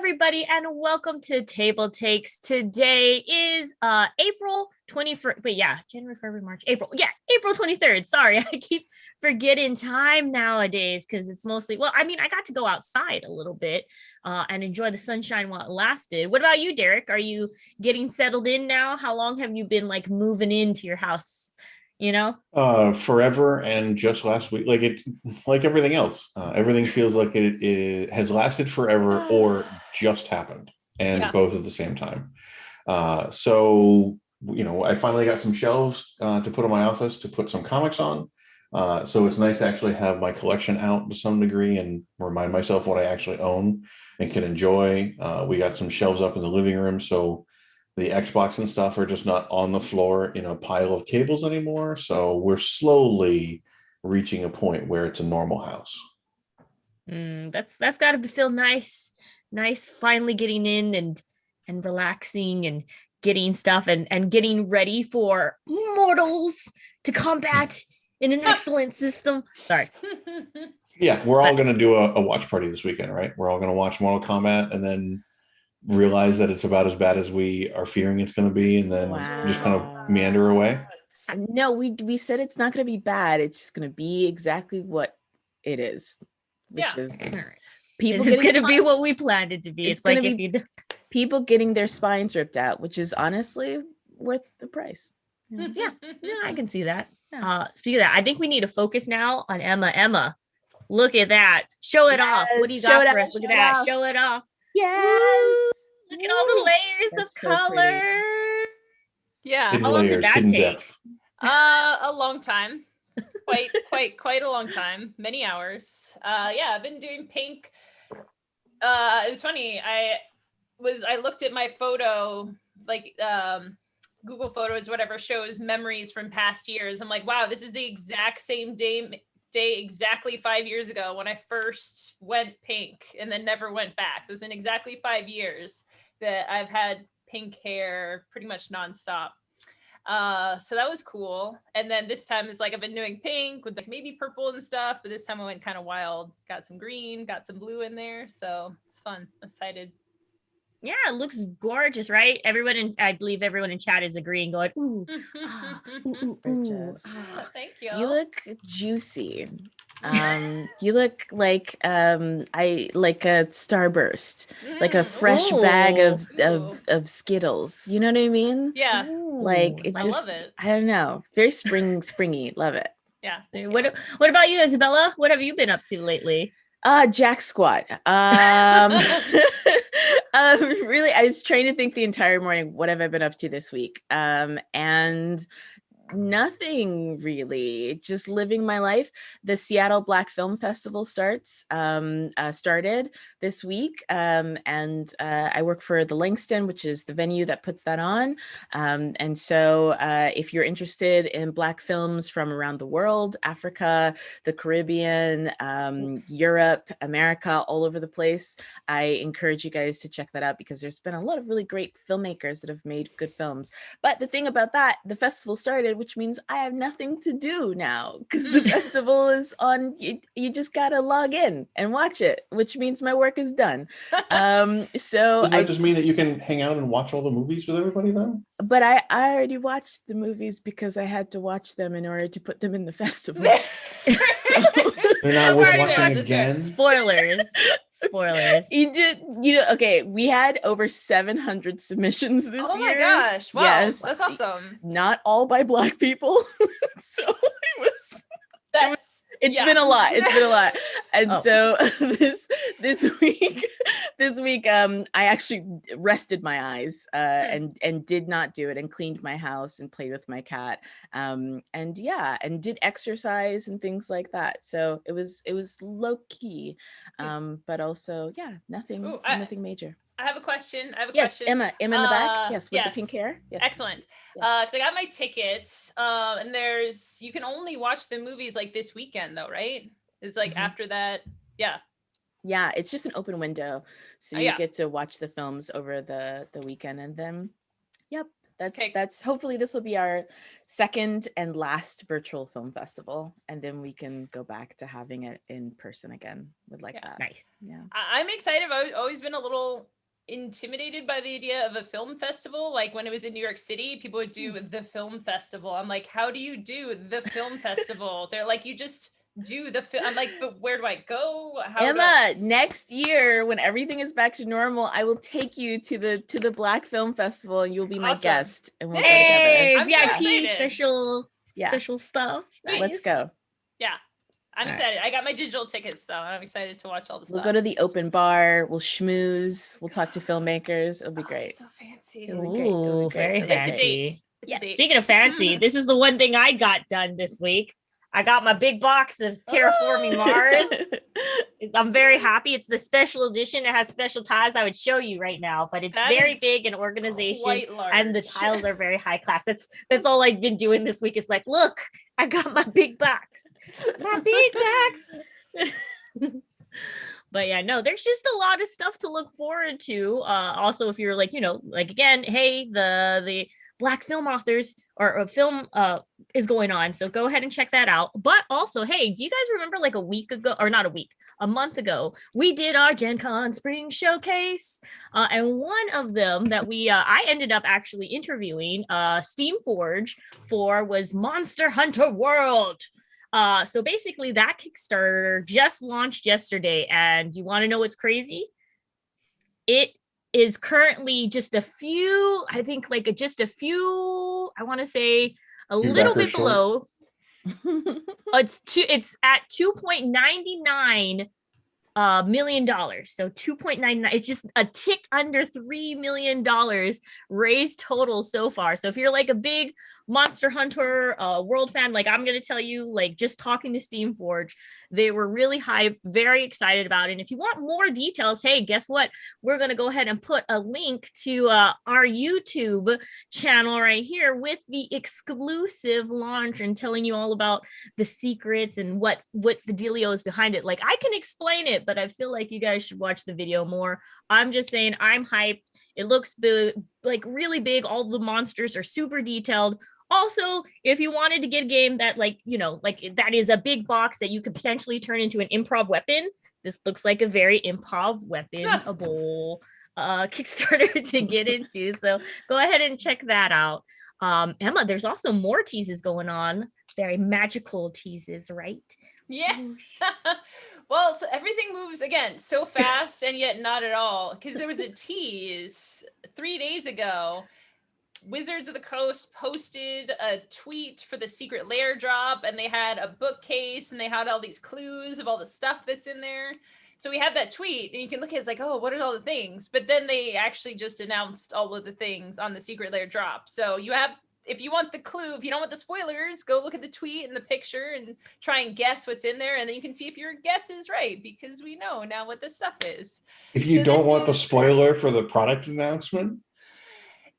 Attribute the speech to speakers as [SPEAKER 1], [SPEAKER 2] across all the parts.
[SPEAKER 1] everybody, and welcome to Table Takes. Today is April 21st. Wait, yeah, January, February, March, April. Yeah, April 23rd. Sorry, I keep forgetting time nowadays because it's mostly, well, I mean, I got to go outside a little bit and enjoy the sunshine while it lasted. What about you, Derek? Are you getting settled in now? How long have you been like moving into your house?
[SPEAKER 2] Forever, and just last week, like everything else, everything feels like it has lasted forever or just happened, and both at the same time. So I finally got some shelves to put in my office to put some comics on. So it's nice to actually have my collection out to some degree and remind myself what I actually own and can enjoy. We got some shelves up in the living room, so the Xbox and stuff are just not on the floor in a pile of cables anymore. So we're slowly reaching a point where it's a normal house.
[SPEAKER 1] That's got to feel nice. Finally getting in and relaxing and getting stuff and getting ready for mortals to combat in an excellent system. Sorry.
[SPEAKER 2] Yeah, we're all going to do a watch party this weekend, right? We're all going to watch Mortal Kombat and then realize that it's about as bad as we are fearing it's going to be, and then just kind of meander away.
[SPEAKER 3] No, we said it's not going to be bad. It's just going to be exactly what it is, which is
[SPEAKER 1] people. It's going to be what we planned it to be. It's like if you
[SPEAKER 3] people getting their spines ripped out, which is honestly worth the price.
[SPEAKER 1] Yeah, I can see that. Speaking of that, I think we need to focus now on Emma. Emma, look at that. Show it off. What do you got for us? Look at that. Show it off.
[SPEAKER 3] Yes.
[SPEAKER 1] Look at all the layers of color.
[SPEAKER 4] Yeah.
[SPEAKER 2] Hidden
[SPEAKER 1] How long
[SPEAKER 2] layers,
[SPEAKER 1] did that
[SPEAKER 2] hidden
[SPEAKER 1] take?
[SPEAKER 2] depth.
[SPEAKER 4] A long time. Quite a long time. Many hours. I've been doing pink. It was funny. I looked at my photo, like Google Photos, whatever, shows memories from past years. I'm like, wow, this is the exact same day exactly 5 years ago when I first went pink and then never went back. So it's been exactly 5 years that I've had pink hair pretty much nonstop. So that was cool. And then this time is like I've been doing pink with like maybe purple and stuff, but this time I went kind of wild. Got some green, got some blue in there. So it's fun. Excited.
[SPEAKER 1] Yeah, it looks gorgeous, right? I believe everyone in chat is agreeing, going, ooh,
[SPEAKER 4] thank you.
[SPEAKER 3] You look juicy. You look like a starburst, like a fresh bag of Skittles. You know what I mean?
[SPEAKER 4] Yeah.
[SPEAKER 3] Like it
[SPEAKER 4] I love it.
[SPEAKER 3] I don't know. Very springy. Love it.
[SPEAKER 4] Yeah.
[SPEAKER 1] What about you, Isabella? What have you been up to lately?
[SPEAKER 3] Jack squat. Really, I was trying to think the entire morning, what have I been up to this week? And nothing really, just living my life. The Seattle Black Film Festival started this week, and I work for the Langston, which is the venue that puts that on. And so if you're interested in Black films from around the world, Africa, the Caribbean, Europe, America, all over the place, I encourage you guys to check that out because there's been a lot of really great filmmakers that have made good films. But the thing about that, the festival started, which means I have nothing to do now because the festival is on. You just gotta log in and watch it, which means my work is done. So
[SPEAKER 2] does that just mean that you can hang out and watch all the movies with everybody then?
[SPEAKER 3] But I already watched the movies because I had to watch them in order to put them in the festival.
[SPEAKER 2] They're not worth watching again.
[SPEAKER 1] Spoilers.
[SPEAKER 3] Okay, we had over 700 submissions this year.
[SPEAKER 4] Oh my gosh. Wow. Yes. That's awesome.
[SPEAKER 3] Not all by Black people. So it's been a lot. And so this week, I actually rested my eyes and did not do it and cleaned my house and played with my cat. And did exercise and things like that. So it was low key, but also nothing major.
[SPEAKER 4] I have a question.
[SPEAKER 3] Yes, Emma in the back. Yes, with the pink hair. Yes.
[SPEAKER 4] Excellent. Yes. So I got my tickets, and you can only watch the movies like this weekend though, right? It's like after that, yeah.
[SPEAKER 3] Yeah, it's just an open window, so you get to watch the films over the weekend, and then, that's hopefully this will be our second and last virtual film festival, and then we can go back to having it in person again with that.
[SPEAKER 1] Nice.
[SPEAKER 3] Yeah,
[SPEAKER 4] I'm excited. I've always been a little intimidated by the idea of a film festival. Like when it was in New York City, people would do the film festival. I'm like, how do you do the film festival? They're like, you just do the film. I'm like, but where do I go?
[SPEAKER 3] Emma, next year when everything is back to normal, I will take you to the Black Film Festival and you'll be my guest and we'll go together.
[SPEAKER 4] I'm
[SPEAKER 1] VIP
[SPEAKER 4] so
[SPEAKER 1] special stuff.
[SPEAKER 3] Nice. Let's go.
[SPEAKER 4] Yeah. I'm excited. I got my digital tickets though. I'm excited to watch all the stuff.
[SPEAKER 3] We'll go to the open bar. We'll schmooze. We'll talk to filmmakers. It'll be great.
[SPEAKER 4] So fancy.
[SPEAKER 1] Ooh, very fancy.
[SPEAKER 4] Yeah.
[SPEAKER 1] Speaking of fancy, this is the one thing I got done this week. I got my big box of Terraforming Mars. I'm very happy. It's the special edition. It has special tiles. I would show you right now, but it's very big and organization, and the tiles are very high class. That's all I've been doing this week. Is like, look, I got my big box, my big box. But yeah, no, there's just a lot of stuff to look forward to. Also, if you're like, like again, hey, the Black film authors or a film is going on, so go ahead and check that out. But also, hey, do you guys remember like a month ago, we did our Gen Con Spring Showcase, and one of them that I ended up actually interviewing Steamforged for was Monster Hunter World. So basically that Kickstarter just launched yesterday, and you want to know what's crazy? It is currently just a few, I want to say a little bit below. It's at $2.99 $1 million. So 2.99, it's just a tick under $3 million raised total so far. So if you're like a big Monster Hunter World fan, like I'm going to tell you, like just talking to Steamforged, they were really hyped, very excited about it. And if you want more details, hey, guess what? We're going to go ahead and put a link to our YouTube channel right here with the exclusive launch and telling you all about the secrets and what the dealio is behind it. Like I can explain it, but I feel like you guys should watch the video more. I'm just saying I'm hyped. It looks big, like really big. All the monsters are super detailed. Also, if you wanted to get a game that like that is a big box that you could potentially turn into an improv weapon, this looks like a very improv weapon-able Kickstarter to get into. So go ahead and check that out. Emma, there's also more teases going on. Very magical teases, right?
[SPEAKER 4] Yeah. Well, so everything moves again so fast and yet not at all, because there was a tease 3 days ago. Wizards of the Coast posted a tweet for the Secret Lair drop, and they had a bookcase and they had all these clues of all the stuff that's in there. So we have that tweet and you can look at it, it's like, oh, what are all the things? But then they actually just announced all of the things on the Secret Lair drop. So you have, if you want the clue, if you don't want the spoilers, go look at the tweet and the picture and try and guess what's in there. And then you can see if your guess is right, because we know now what this stuff is.
[SPEAKER 2] If you don't want the spoiler for the product announcement,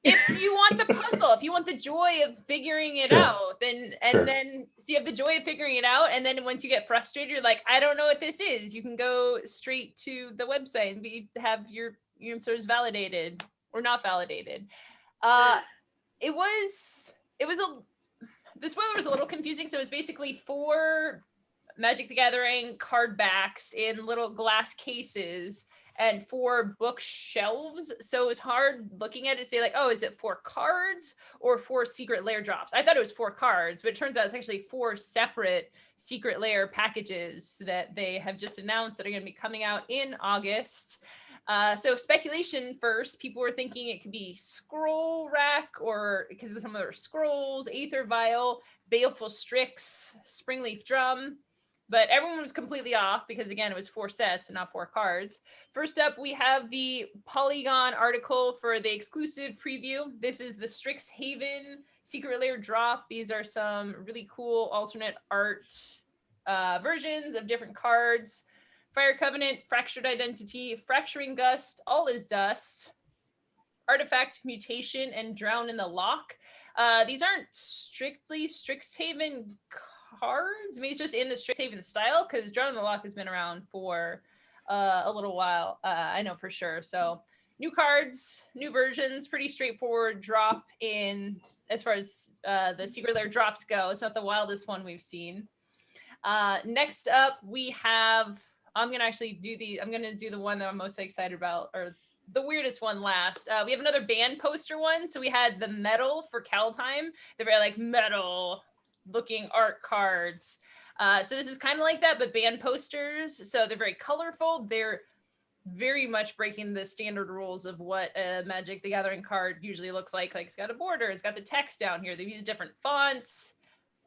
[SPEAKER 4] if you want the puzzle, if you want the joy of figuring it out, then so you have the joy of figuring it out, and then once you get frustrated, you're like, I don't know what this is. You can go straight to the website and have your answers validated or not validated. The spoiler was a little confusing. So it was basically 4 Magic the Gathering card backs in little glass cases and 4 bookshelves. So it was hard looking at it to say like, oh, is it 4 cards or 4 Secret Lair drops? I thought it was 4 cards, but it turns out it's actually 4 separate Secret Lair packages that they have just announced that are going to be coming out in August. So speculation first, people were thinking it could be Scroll Rack, or because of some of their scrolls, Aether Vial, Baleful Strix, Springleaf Drum. But everyone was completely off because, again, it was 4 sets and not 4 cards. First up, we have the Polygon article for the exclusive preview. This is the Strixhaven Secret Lair drop. These are some really cool alternate art versions of different cards. Fire Covenant, Fractured Identity, Fracturing Gust, All is Dust, Artifact Mutation, and Drown in the Lock. These aren't strictly Strixhaven cards. I mean, it's just in the Strixhaven style, because Drown in the Lock has been around for a little while. I know for sure. So new cards, new versions, pretty straightforward drop in as far as the Secret Lair drops go. It's not the wildest one we've seen. Next up, we have, I'm going to do the one that I'm most excited about, or the weirdest one last. We have another band poster one. So we had the metal for Kaldheim. They're very like metal looking art cards. So this is kind of like that, but band posters. So they're very colorful. They're very much breaking the standard rules of what a Magic the Gathering card usually looks like. Like it's got a border, it's got the text down here. They've used different fonts.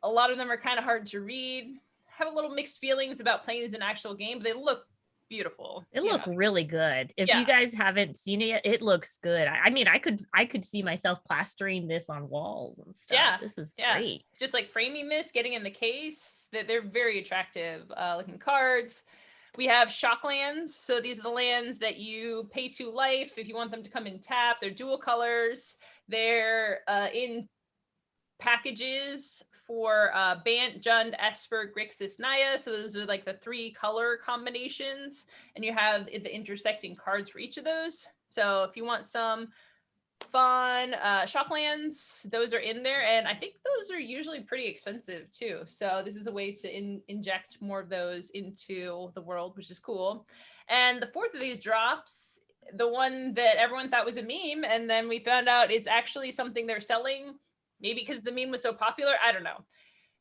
[SPEAKER 4] A lot of them are kind of hard to read. Have a little mixed feelings about playing as an actual game, but they look beautiful.
[SPEAKER 1] It looked really good. If you guys haven't seen it yet, it looks good. I mean, I could see myself plastering this on walls and stuff.
[SPEAKER 4] Yeah,
[SPEAKER 1] this is great.
[SPEAKER 4] Just like framing this, getting in the case. They're very attractive looking cards. We have shock lands. So these are the lands that you pay 2 life if you want them to come in tap. They're dual colors. They're in packages for Bant, Jund, Esper, Grixis, Naya. So those are like the 3 color combinations, and you have the intersecting cards for each of those. So if you want some fun shocklands, those are in there, and I think those are usually pretty expensive too. So this is a way to inject more of those into the world, which is cool. And the 4th of these drops, the one that everyone thought was a meme, and then we found out it's actually something they're selling. Maybe because the meme was so popular. I don't know.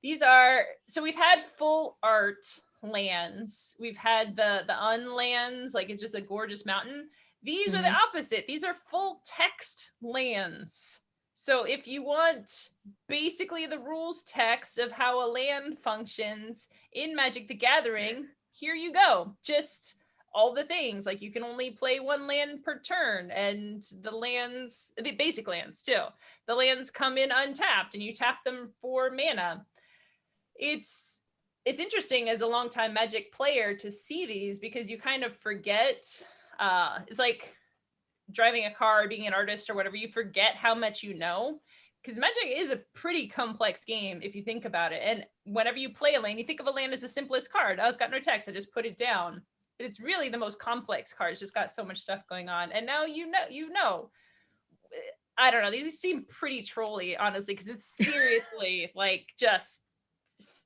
[SPEAKER 4] These are, so we've had full art lands. We've had the unlands, like it's just a gorgeous mountain. These are the opposite. These are full text lands. So if you want basically the rules text of how a land functions in Magic the Gathering, here you go. Just all the things, like you can only play 1 land per turn, and the lands, the basic lands too, the lands come in untapped and you tap them for mana. It's interesting as a longtime Magic player to see these, because you kind of forget, it's like driving a car or being an artist or whatever, you forget how much you know, because Magic is a pretty complex game if you think about it. And whenever you play a land, you think of a land as the simplest card. Oh, it's got no text, I just put it down. But it's really the most complex card. It's just got so much stuff going on. And now you know. I don't know. These seem pretty trolly, honestly, because it's seriously like just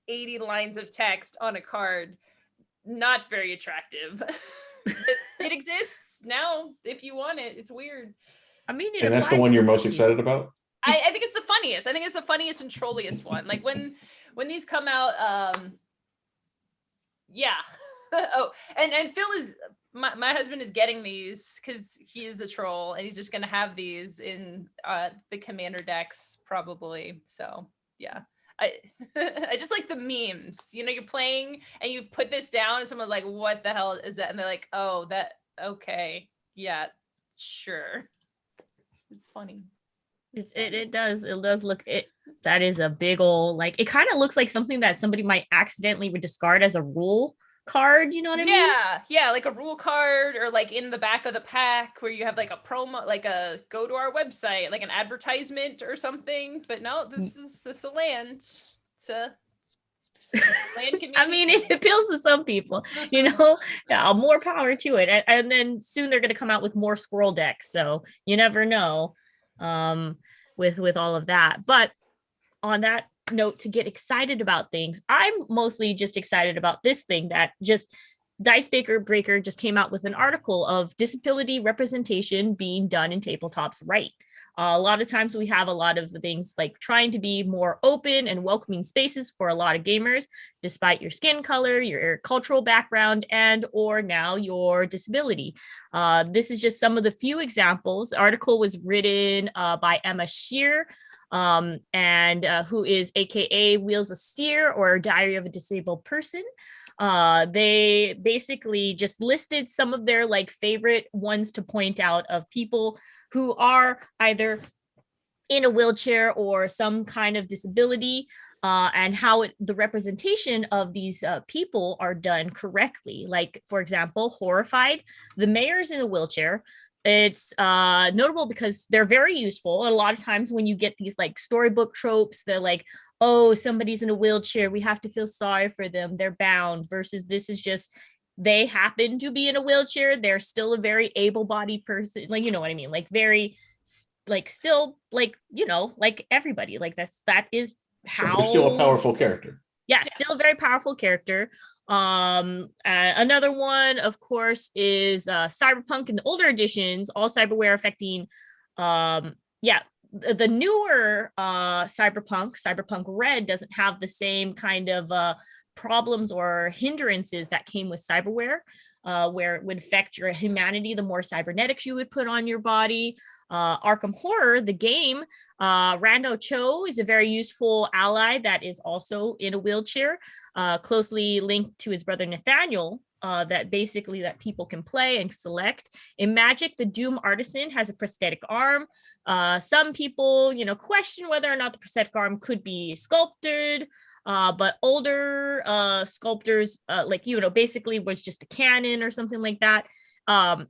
[SPEAKER 4] 80 lines of text on a card. Not very attractive. It exists now if you want it. It's weird.
[SPEAKER 1] I mean,
[SPEAKER 2] and that's the one you're most excited about?
[SPEAKER 4] I think it's the funniest. I think it's the funniest and trolliest one. Like when these come out, yeah. Oh, and Phil is my husband is getting these because he is a troll, and he's just gonna have these in the commander decks probably. So yeah, I just like the memes. You know, you're playing and you put this down, and someone's like, "What the hell is that?" And they're like, "Oh, that okay, yeah, sure." It's funny.
[SPEAKER 1] It does look it. That is a big old, like, it kind of looks like something that somebody might accidentally would discard as a rule card, you know what I mean?
[SPEAKER 4] Yeah, like a rule card, or like in the back of the pack where you have like a promo, like a go to our website, like an advertisement or something. But no, this is a land. It's a land community.
[SPEAKER 1] I mean, it appeals to some people, you know. Yeah, more power to it. And then soon they're going to come out with more squirrel decks, so you never know with all of that. But on that note, to get excited about things, I'm mostly just excited about this thing that just Breaker just came out with an article of disability representation being done in tabletops right. A lot of times we have a lot of the things like trying to be more open and welcoming spaces for a lot of gamers, despite your skin color, your cultural background, and or now your disability. This is just some of the few examples. The article was written by Emma Shear, and who is AKA Wheels of Steer, or Diary of a Disabled Person. They basically just listed some of their like favorite ones to point out of people who are either in a wheelchair or some kind of disability, and how the representation of these people are done correctly. Like, for example, Horrified, the mayor's in a wheelchair. It's notable because they're very useful. And a lot of times when you get these like storybook tropes, they're like, oh, somebody's in a wheelchair, we have to feel sorry for them, they're bound, versus this is just, they happen to be in a wheelchair, they're still a very able-bodied person, like, you know what I mean, like very like still like, you know, like everybody, like that is how
[SPEAKER 2] they're still a powerful character.
[SPEAKER 1] Yeah, still a very powerful character. Another one, of course, is Cyberpunk in the older editions, all cyberware affecting, the newer Cyberpunk Red doesn't have the same kind of problems or hindrances that came with cyberware, where it would affect your humanity, the more cybernetics you would put on your body. Arkham Horror, the game, Rando Cho is a very useful ally that is also in a wheelchair, closely linked to his brother Nathaniel, that people can play and select. In Magic, the Doom Artisan has a prosthetic arm. Some people, question whether or not the prosthetic arm could be sculpted, but older sculptors, basically was just a cannon or something like that.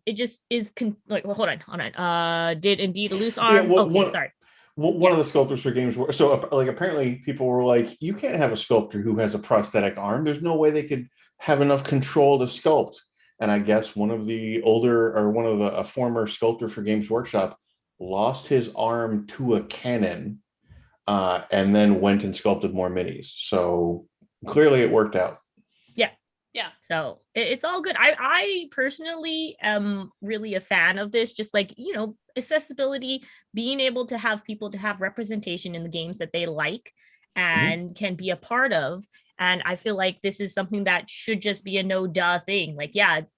[SPEAKER 1] It just is hold on. Did indeed a loose arm?
[SPEAKER 2] Yeah,
[SPEAKER 1] sorry.
[SPEAKER 2] One of the sculptors for games were apparently people were like, you can't have a sculptor who has a prosthetic arm. There's no way they could have enough control to sculpt. And I guess a former sculptor for Games Workshop lost his arm to a cannon, and then went and sculpted more minis. So clearly it worked out.
[SPEAKER 1] Yeah. So it's all good. I personally am really a fan of this, just accessibility, being able to have people to have representation in the games that they like and can be a part of. And I feel like this is something that should just be a no duh thing.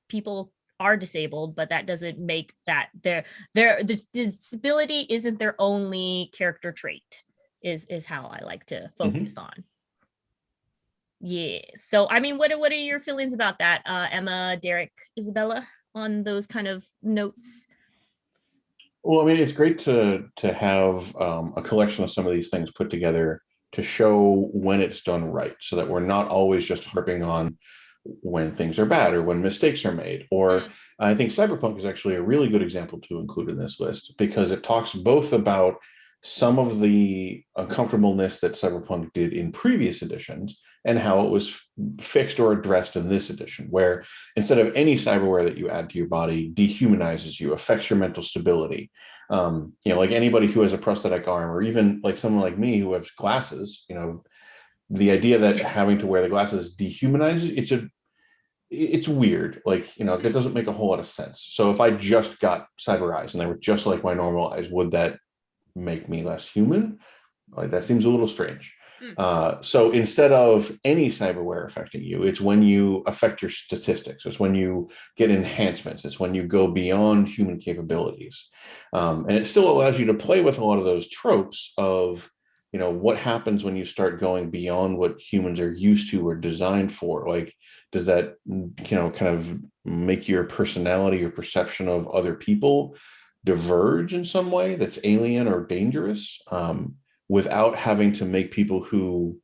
[SPEAKER 1] People are disabled, but that doesn't make that this disability isn't their only character trait, is how I like to focus on. Yeah. So, what are your feelings about that, Emma, Derek, Isabella, on those kind of notes?
[SPEAKER 2] Well, it's great to have a collection of some of these things put together to show when it's done right, so that we're not always just harping on when things are bad or when mistakes are made. Or I think Cyberpunk is actually a really good example to include in this list, because it talks both about some of the uncomfortableness that Cyberpunk did in previous editions and how it was fixed or addressed in this edition, where instead of any cyberware that you add to your body dehumanizes you, affects your mental stability. Like anybody who has a prosthetic arm, or even like someone like me who has glasses, the idea that having to wear the glasses dehumanizes, it's weird. That doesn't make a whole lot of sense. So if I just got cyber eyes and they were just like my normal eyes, would that make me less human? That seems a little strange. So instead of any cyberware affecting you, it's when you affect your statistics. It's when you get enhancements. It's when you go beyond human capabilities. And it still allows you to play with a lot of those tropes of, what happens when you start going beyond what humans are used to or designed for. Does that, kind of make your personality or perception of other people diverge in some way that's alien or dangerous, without having to make people who,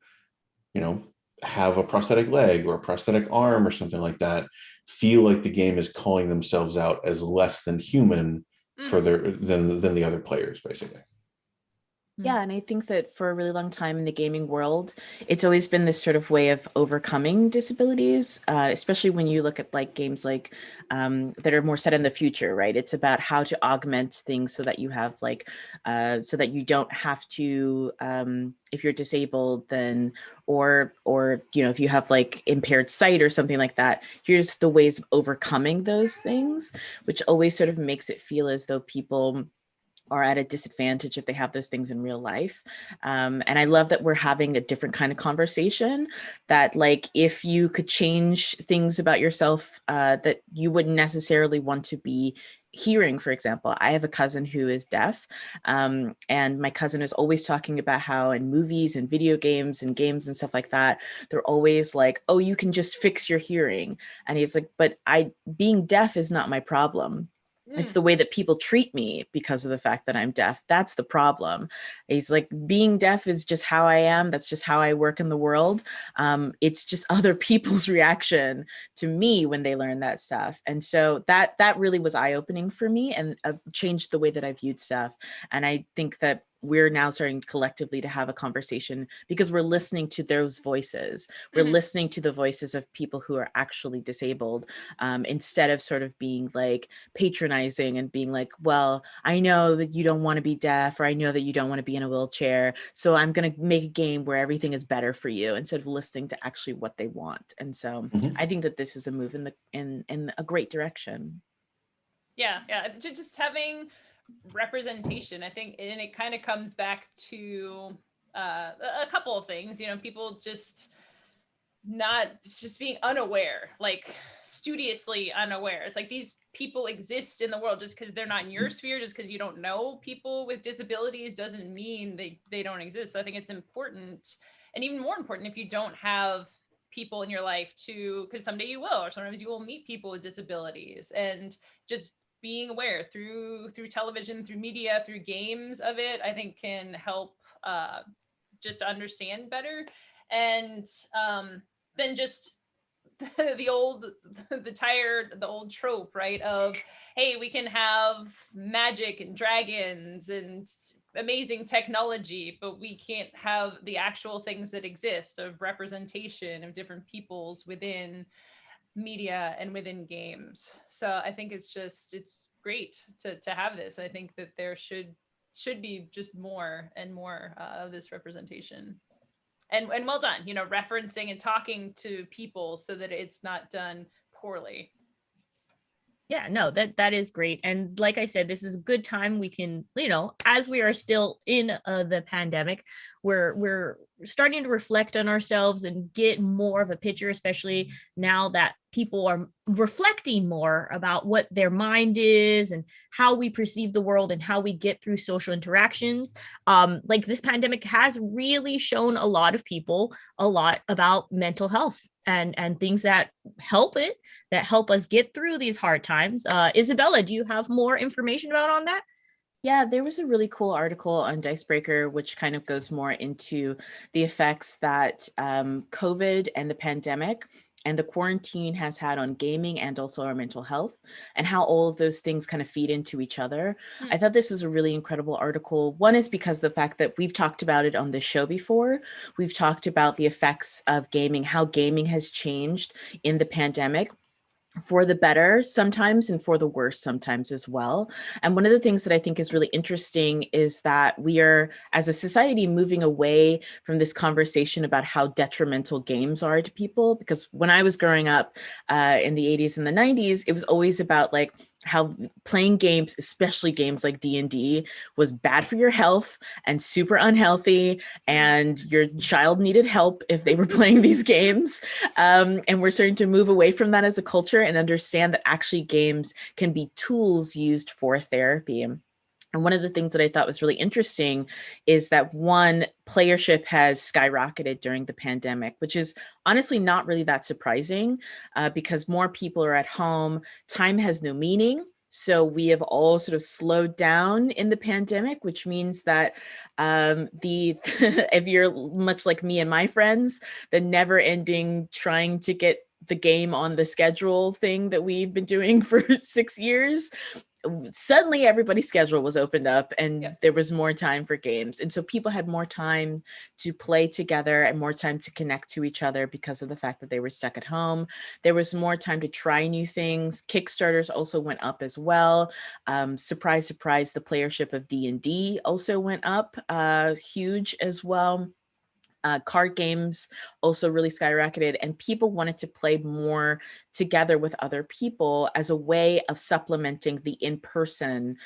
[SPEAKER 2] have a prosthetic leg or a prosthetic arm or something like that feel like the game is calling themselves out as less than human than the other players, basically.
[SPEAKER 3] Yeah, and I think that for a really long time in the gaming world, it's always been this sort of way of overcoming disabilities, especially when you look at games that are more set in the future, right? It's about how to augment things so that you have so that you don't have to, if you're disabled, then or if you have impaired sight or something like that, here's the ways of overcoming those things, which always sort of makes it feel as though people are at a disadvantage if they have those things in real life. And I love that we're having a different kind of conversation, that if you could change things about yourself that you wouldn't necessarily want to be hearing. For example, I have a cousin who is deaf, and my cousin is always talking about how in movies and video games and games and stuff like that, they're always like, oh, you can just fix your hearing. And he's like, but being deaf is not my problem. It's the way that people treat me because of the fact that I'm deaf. That's the problem. He's like, being deaf is just how I am. That's just how I work in the world. It's just other people's reaction to me when they learn that stuff. And so that really was eye-opening for me and changed the way that I viewed stuff. And I think that we're now starting collectively to have a conversation because we're listening to those voices. We're listening to the voices of people who are actually disabled, instead of sort of being like patronizing and being like, well, I know that you don't want to be deaf, or I know that you don't want to be in a wheelchair, so I'm going to make a game where everything is better for you, instead of listening to actually what they want. And so I think that this is a move in a great direction.
[SPEAKER 4] Yeah, just having representation, I think, and it kind of comes back to a couple of things. People just being unaware, like studiously unaware. It's like these people exist in the world. Just because they're not in your sphere, just because you don't know people with disabilities, doesn't mean they don't exist. So I think it's important, and even more important if you don't have people in your life because someday you will, or sometimes you will meet people with disabilities, and just being aware through television, through media, through games of it, I think can help just understand better. And then just the old trope, right, of, hey, we can have magic and dragons and amazing technology, but we can't have the actual things that exist of representation of different peoples within media and within games. So I think it's great to have this. I think that there should be just more and more of this representation. And well done, referencing and talking to people so that it's not done poorly.
[SPEAKER 1] Yeah, no, that is great. And like I said, this is a good time. We can, as we are still in the pandemic, we're starting to reflect on ourselves and get more of a picture, especially now that people are reflecting more about what their mind is and how we perceive the world and how we get through social interactions. Like this pandemic has really shown a lot of people a lot about mental health and things that help us get through these hard times. Isabella, do you have more information on that?
[SPEAKER 3] Yeah, there was a really cool article on Dicebreaker, which kind of goes more into the effects that COVID and the pandemic and the quarantine has had on gaming and also our mental health, and how all of those things kind of feed into each other. I thought this was a really incredible article. One is because the fact that we've talked about it on the show before. We've talked about the effects of gaming, how gaming has changed in the pandemic, for the better sometimes and for the worse sometimes as well. And one of the things that I think is really interesting is that we are, as a society, moving away from this conversation about how detrimental games are to people. Because when I was growing up in the 80s and the 90s, it was always about like how playing games, especially games like D&D, was bad for your health and super unhealthy, and your child needed help if they were playing these games. And we're starting to move away from that as a culture and understand that actually games can be tools used for therapy. And one of the things that I thought was really interesting is that, one, playership has skyrocketed during the pandemic, which is honestly not really that surprising because more people are at home. Time has no meaning. So we have all sort of slowed down in the pandemic, which means that if you're much like me and my friends, the never ending trying to get the game on the schedule thing that we've been doing for 6 years, suddenly everybody's schedule was opened up and there was more time for games. And so people had more time to play together and more time to connect to each other because of the fact that they were stuck at home. There was more time to try new things. Kickstarters also went up as well. Surprise, surprise, the playership of D&D also went up huge as well. Card games also really skyrocketed, and people wanted to play more together with other people as a way of supplementing the in-person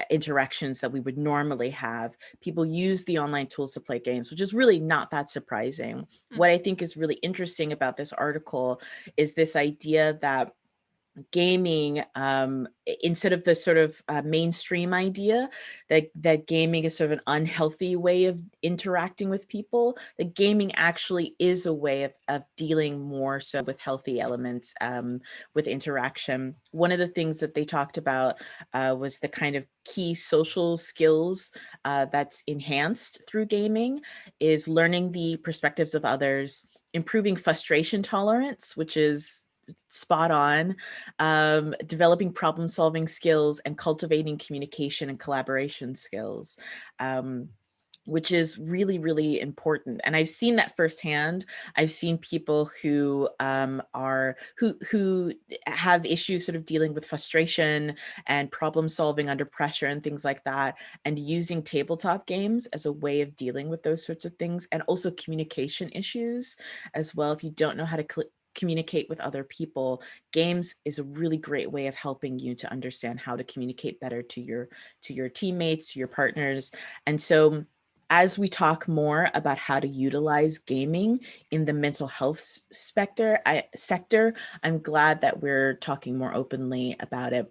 [SPEAKER 3] interactions that we would normally have. People use the online tools to play games, which is really not that surprising. What I think is really interesting about this article is this idea that gaming, instead of the sort of mainstream idea that gaming is sort of an unhealthy way of interacting with people, that gaming actually is a way of dealing more so with healthy elements with interaction. One of the things that they talked about was the kind of key social skills that's enhanced through gaming is learning the perspectives of others, improving frustration tolerance, which is spot on. Developing problem solving skills and cultivating communication and collaboration skills. Which is really, really important. And I've seen that firsthand. I've seen people who who have issues sort of dealing with frustration and problem solving under pressure and things like that, and using tabletop games as a way of dealing with those sorts of things, and also communication issues as well. If you don't know how to communicate with other people, games is a really great way of helping you to understand how to communicate better to your teammates, to your partners. And so as we talk more about how to utilize gaming in the mental health sector, I'm glad that we're talking more openly about it.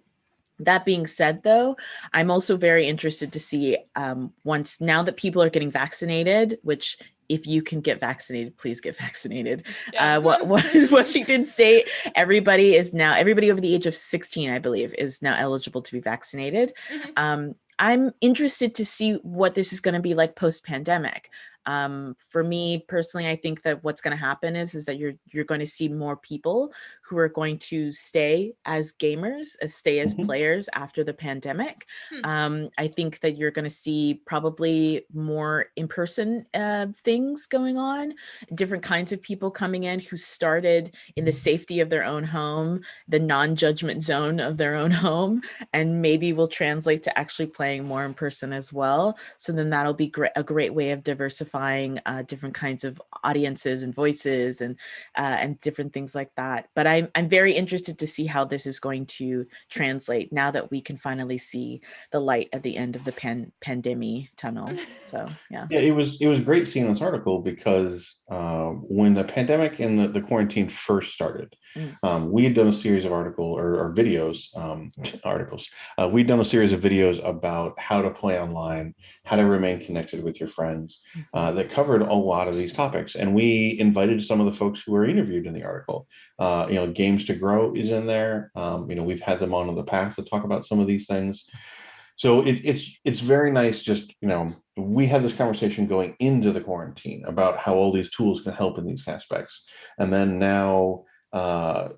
[SPEAKER 3] That being said, though, I'm also very interested to see now that people are getting vaccinated, which if you can get vaccinated, please get vaccinated. Yeah. Washington State, everybody over the age of 16, I believe, is now eligible to be vaccinated. Mm-hmm. I'm interested to see what this is going to be like post-pandemic. For me personally, I think that what's going to happen is that you're going to see more people who are going to stay as gamers, stay as players after the pandemic. I think that you're going to see probably more in-person things going on, different kinds of people coming in who started in the safety of their own home, the non-judgment zone of their own home, and maybe will translate to actually playing more in person as well. So then that'll be a great way of diversifying different kinds of audiences and voices and different things like that. But I'm very interested to see how this is going to translate now that we can finally see the light at the end of the pandemic tunnel. So yeah, it
[SPEAKER 2] was great seeing this article because when the pandemic and the quarantine first started, we had done a series of articles. We'd done a series of videos about how to play online, how to remain connected with your friends. That covered a lot of these topics, and we invited some of the folks who were interviewed in the article. Games to Grow is in there. We've had them on in the past to talk about some of these things. So it's very nice. Just we had this conversation going into the quarantine about how all these tools can help in these aspects, and then now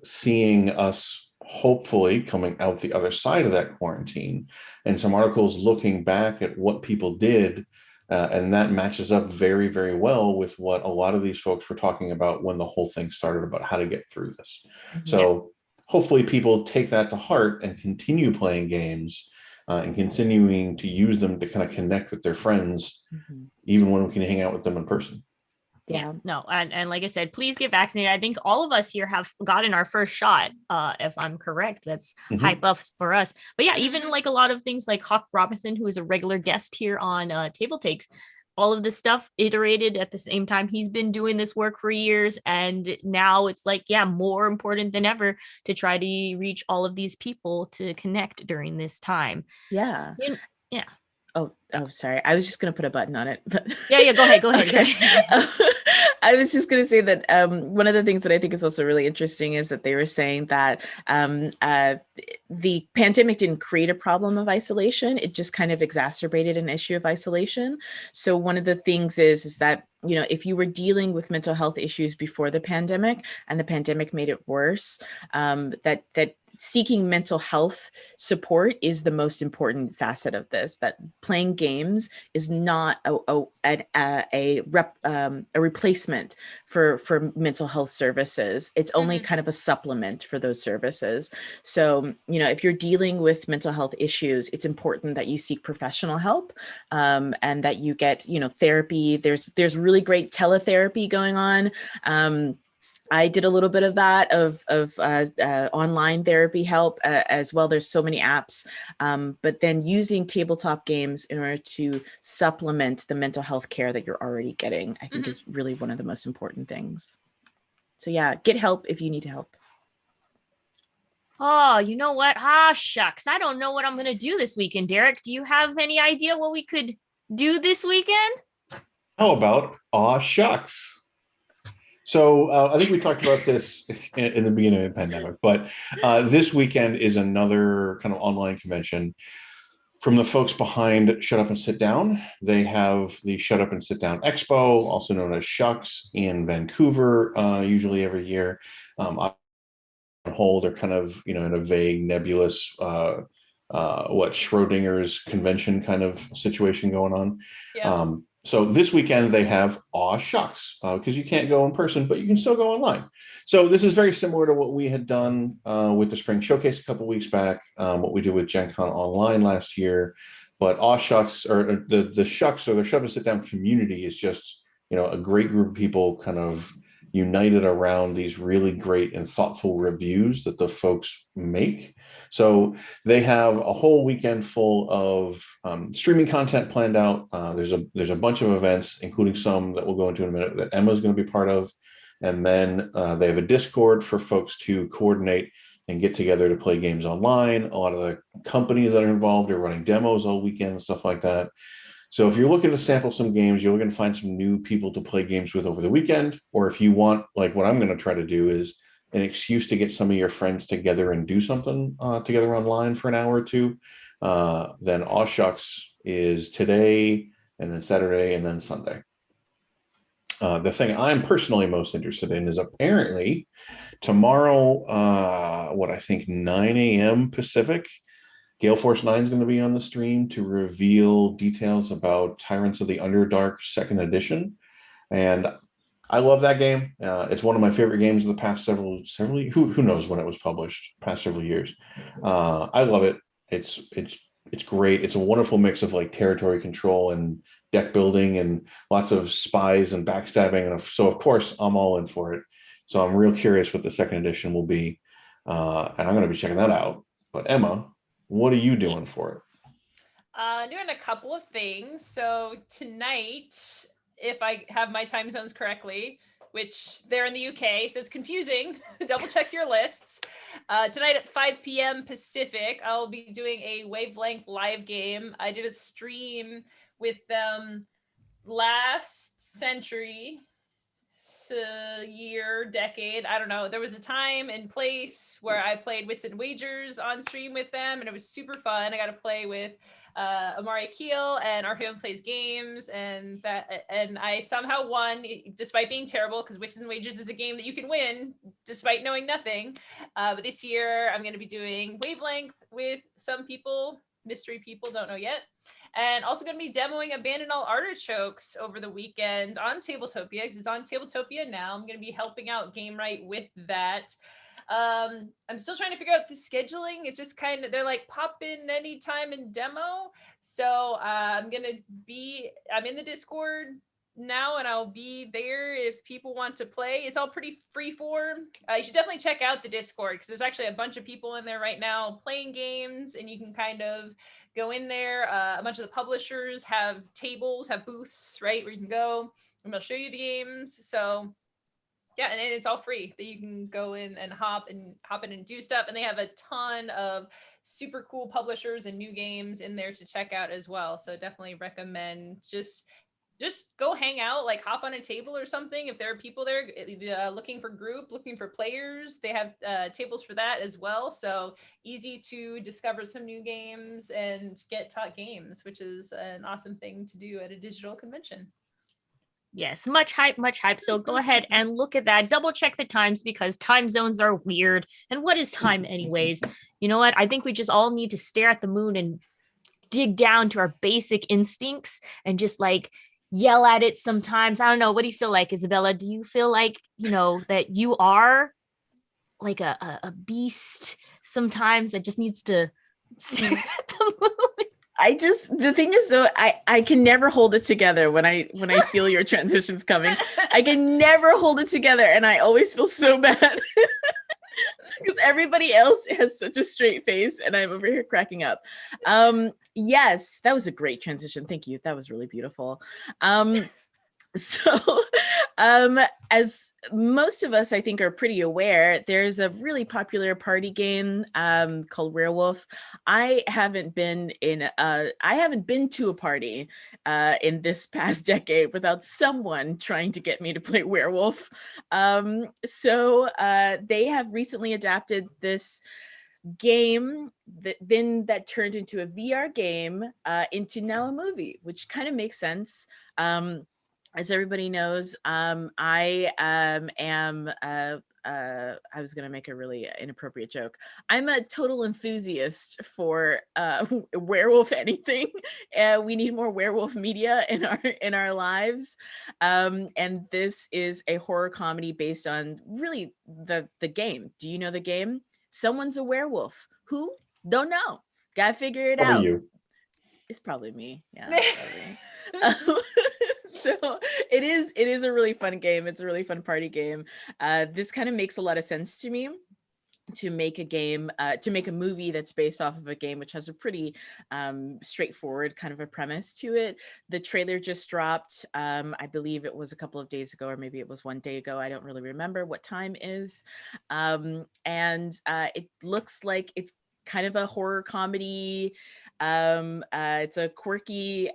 [SPEAKER 2] seeing us hopefully coming out the other side of that quarantine, and some articles looking back at what people did. And that matches up very, very well with what a lot of these folks were talking about when the whole thing started about how to get through this. So hopefully people take that to heart and continue playing games and continuing to use them to kind of connect with their friends, even when we can hang out with them in person.
[SPEAKER 1] Yeah, no. And like I said, please get vaccinated. I think all of us here have gotten our first shot, if I'm correct. That's high buffs for us. But yeah, even like a lot of things like Hawk Robinson, who is a regular guest here on TableTakes, all of this stuff iterated at the same time. He's been doing this work for years, and now it's like, more important than ever to try to reach all of these people to connect during this time.
[SPEAKER 3] Yeah.
[SPEAKER 1] Yeah.
[SPEAKER 3] Oh, sorry. I was just going to put a button on it. But
[SPEAKER 1] yeah, go ahead.
[SPEAKER 3] Okay. I was just going to say that one of the things that I think is also really interesting is that they were saying that the pandemic didn't create a problem of isolation. It just kind of exacerbated an issue of isolation. So one of the things is that, if you were dealing with mental health issues before the pandemic and the pandemic made it worse, that seeking mental health support is the most important facet of this, that playing games is not a replacement for mental health services. It's only kind of a supplement for those services. So, if you're dealing with mental health issues, it's important that you seek professional help and that you get, therapy. There's really great teletherapy going on. I did a little bit of that, of online therapy help as well. There's so many apps, but then using tabletop games in order to supplement the mental health care that you're already getting, I think is really one of the most important things. So yeah, get help if you need help.
[SPEAKER 1] Oh, you know what? Shucks. I don't know what I'm going to do this weekend. Derek, do you have any idea what we could do this weekend?
[SPEAKER 2] How about AwSHUX? So I think we talked about this in the beginning of the pandemic, but this weekend is another kind of online convention from the folks behind Shut Up and Sit Down. They have the Shut Up and Sit Down Expo, also known as AwSHUX, in Vancouver, usually every year. hold. They're kind of, in a vague, nebulous, Schrodinger's convention kind of situation going on.
[SPEAKER 4] Yeah.
[SPEAKER 2] So this weekend they have AwSHUX, because you can't go in person, but you can still go online. So this is very similar to what we had done with the Spring Showcase a couple weeks back, what we did with Gen Con Online last year. But AwSHUX, or the Shucks, or the Shove and Sit Down community, is just, a great group of people kind of united around these really great and thoughtful reviews that the folks make. So they have a whole weekend full of streaming content planned out. There's a bunch of events, including some that we'll go into in a minute, that Emma's going to be part of. And then they have a Discord for folks to coordinate and get together to play games online. A lot of the companies that are involved are running demos all weekend and stuff like that. So if you're looking to sample some games, you're looking to find some new people to play games with over the weekend, or if you want, like what I'm going to try to do, is an excuse to get some of your friends together and do something together online for an hour or two, then AwSHUX is today, and then Saturday, and then Sunday. The thing I'm personally most interested in is apparently tomorrow, I think 9 a.m. Pacific, Gale Force 9 is going to be on the stream to reveal details about Tyrants of the Underdark 2nd Edition. And I love that game. It's one of my favorite games of the past several who knows when it was published, past several years. I love it. It's great. It's a wonderful mix of like territory control and deck building and lots of spies and backstabbing. And so of course I'm all in for it. So I'm real curious what the 2nd edition will be. And I'm going to be checking that out. But Emma, what are you doing for it?
[SPEAKER 4] Doing a couple of things. So tonight, if I have my time zones correctly, which they're in the UK, so it's confusing. Double check your lists. Tonight at 5 p.m. Pacific, I'll be doing a Wavelength live game. I did a stream with them last century, decade, I don't know. There was a time and place where I played Wits and Wagers on stream with them, and it was super fun. I got to play with Amari Keel and Archeon Plays Games, and I somehow won despite being terrible, because Wits and Wagers is a game that you can win despite knowing nothing. But this year I'm going to be doing Wavelength with some people, mystery people, don't know yet. And also going to be demoing Abandon All Artichokes over the weekend on Tabletopia, because it's on Tabletopia now. I'm going to be helping out Game Right with that. I'm still trying to figure out the scheduling. It's just kind of, they're like, pop in anytime and demo. So I'm in the Discord now, and I'll be there if people want to play. It's all pretty free form. You should definitely check out the Discord, because there's actually a bunch of people in there right now playing games, and you can kind of go in there. A bunch of the publishers have tables, have booths, right, where you can go and they'll show you the games. So yeah, and it's all free, that you can go in and hop in and do stuff. And they have a ton of super cool publishers and new games in there to check out as well. So definitely recommend just go hang out, like hop on a table or something. If there are people there looking for players, they have tables for that as well. So easy to discover some new games and get taught games, which is an awesome thing to do at a digital convention.
[SPEAKER 1] Yes, much hype. So go ahead and look at that. Double check the times, because time zones are weird. And what is time anyways? You know what? I think we just all need to stare at the moon and dig down to our basic instincts and just like yell at it sometimes. I don't know. What do you feel like, Isabella? Do you feel like, that you are like a beast sometimes that just needs to stare at the moon?
[SPEAKER 3] The thing is though, I can never hold it together when I feel your transitions coming. I can never hold it together, and I always feel so bad because everybody else has such a straight face and I'm over here cracking up. Yes, that was a great transition. Thank you. That was really beautiful. So as most of us, I think, are pretty aware, there's a really popular party game called Werewolf. I haven't been to a party in this past decade without someone trying to get me to play Werewolf. So they have recently adapted this game that turned into a VR game into now a movie, which kind of makes sense. As everybody knows, I am I was gonna make a really inappropriate joke. I'm a total enthusiast for werewolf anything. We need more werewolf media in our lives, and this is a horror comedy based on really the game. Do you know the game? Someone's a werewolf. Who? Don't know. Gotta figure it
[SPEAKER 2] Probably
[SPEAKER 3] out.
[SPEAKER 2] you.
[SPEAKER 3] It's probably me. Yeah, it's probably me. So it is a really fun game. It's a really fun party game. This kind of makes a lot of sense to me, to make a game, to make a movie that's based off of a game, which has a pretty straightforward kind of a premise to it. The trailer just dropped. I believe it was a couple of days ago, or maybe it was one day ago. I don't really remember what time is. And it looks like it's kind of a horror comedy. It's a quirky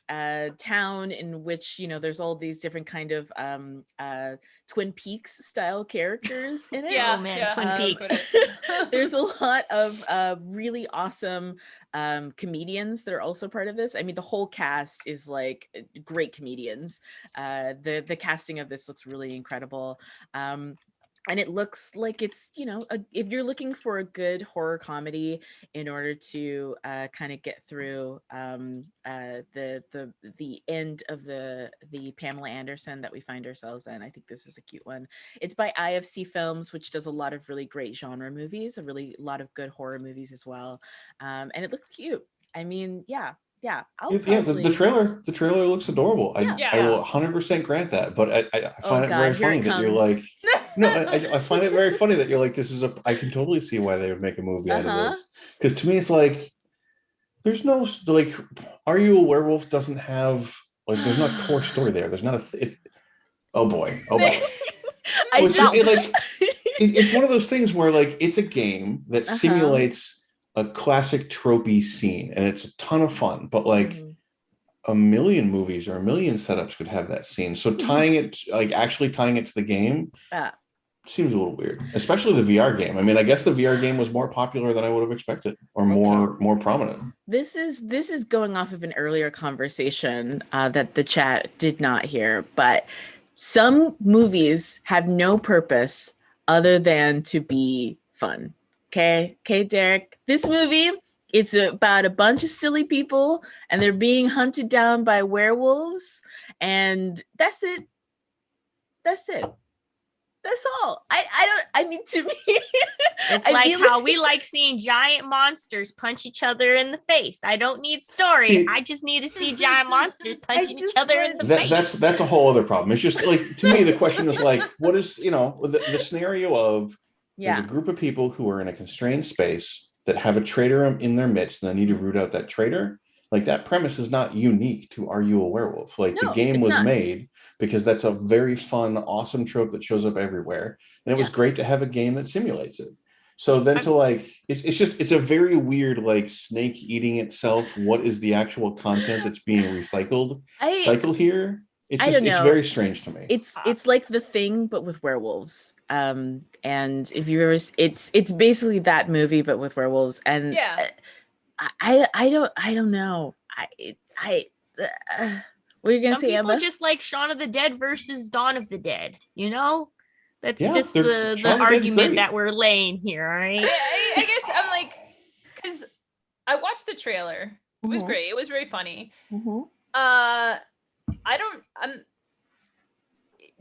[SPEAKER 3] town in which, you know, there's all these different kind of Twin Peaks style characters in it.
[SPEAKER 4] Yeah,
[SPEAKER 1] Oh man,
[SPEAKER 4] yeah.
[SPEAKER 1] Twin Peaks.
[SPEAKER 3] There's a lot of really awesome comedians that are also part of this. I mean, the whole cast is like great comedians. The casting of this looks really incredible. And it looks like it's, you know, if you're looking for a good horror comedy in order to kind of get through the end of the Pamela Anderson that we find ourselves in, I think this is a cute one. It's by IFC Films, which does a lot of really great genre movies, a lot of good horror movies as well. And it looks cute. I mean, yeah.
[SPEAKER 2] The trailer looks adorable. I will 100% grant that, but I find it very funny that you're like, no, I find it very funny that you're like, I can totally see why they would make a movie out of this, because to me it's like, there's no, like, Are You a Werewolf doesn't have, like, there's not core story there. There's not oh boy. It's one of those things where, like, it's a game that simulates a classic tropey scene, and it's a ton of fun, but like a million movies or a million setups could have that scene. So actually tying it to the game seems a little weird, especially the VR game. I mean, I guess the VR game was more popular than I would have expected, or more prominent. This
[SPEAKER 3] is going off of an earlier conversation that the chat did not hear, but some movies have no purpose other than to be fun. Okay, Derek, this movie, it's about a bunch of silly people and they're being hunted down by werewolves, and that's it. That's all. I mean, to me,
[SPEAKER 1] it's like how we like seeing giant monsters punch each other in the face. I don't need story. I just need to see giant monsters punching each other in the face.
[SPEAKER 2] That's a whole other problem. It's just like, to me, the question is like, what is, you know, the scenario of, there's a group of people who are in a constrained space that have a traitor in their midst, and they need to root out that traitor. Like, that premise is not unique to Are You a Werewolf? Like, the game was made because that's a very fun, awesome trope that shows up everywhere. And it was great to have a game that simulates it. So then it's a very weird, like, snake eating itself. What is the actual content that's being recycled cycle here? It's very strange to me.
[SPEAKER 3] It's like The Thing, but with werewolves. And if you ever, it's basically that movie, but with werewolves. And I don't know. What are you gonna say, Emma?
[SPEAKER 1] People just like Shaun of the Dead versus Dawn of the Dead. You know, that's just the argument that we're laying here. All right.
[SPEAKER 4] I guess I'm like, because I watched the trailer. It was great. It was very funny.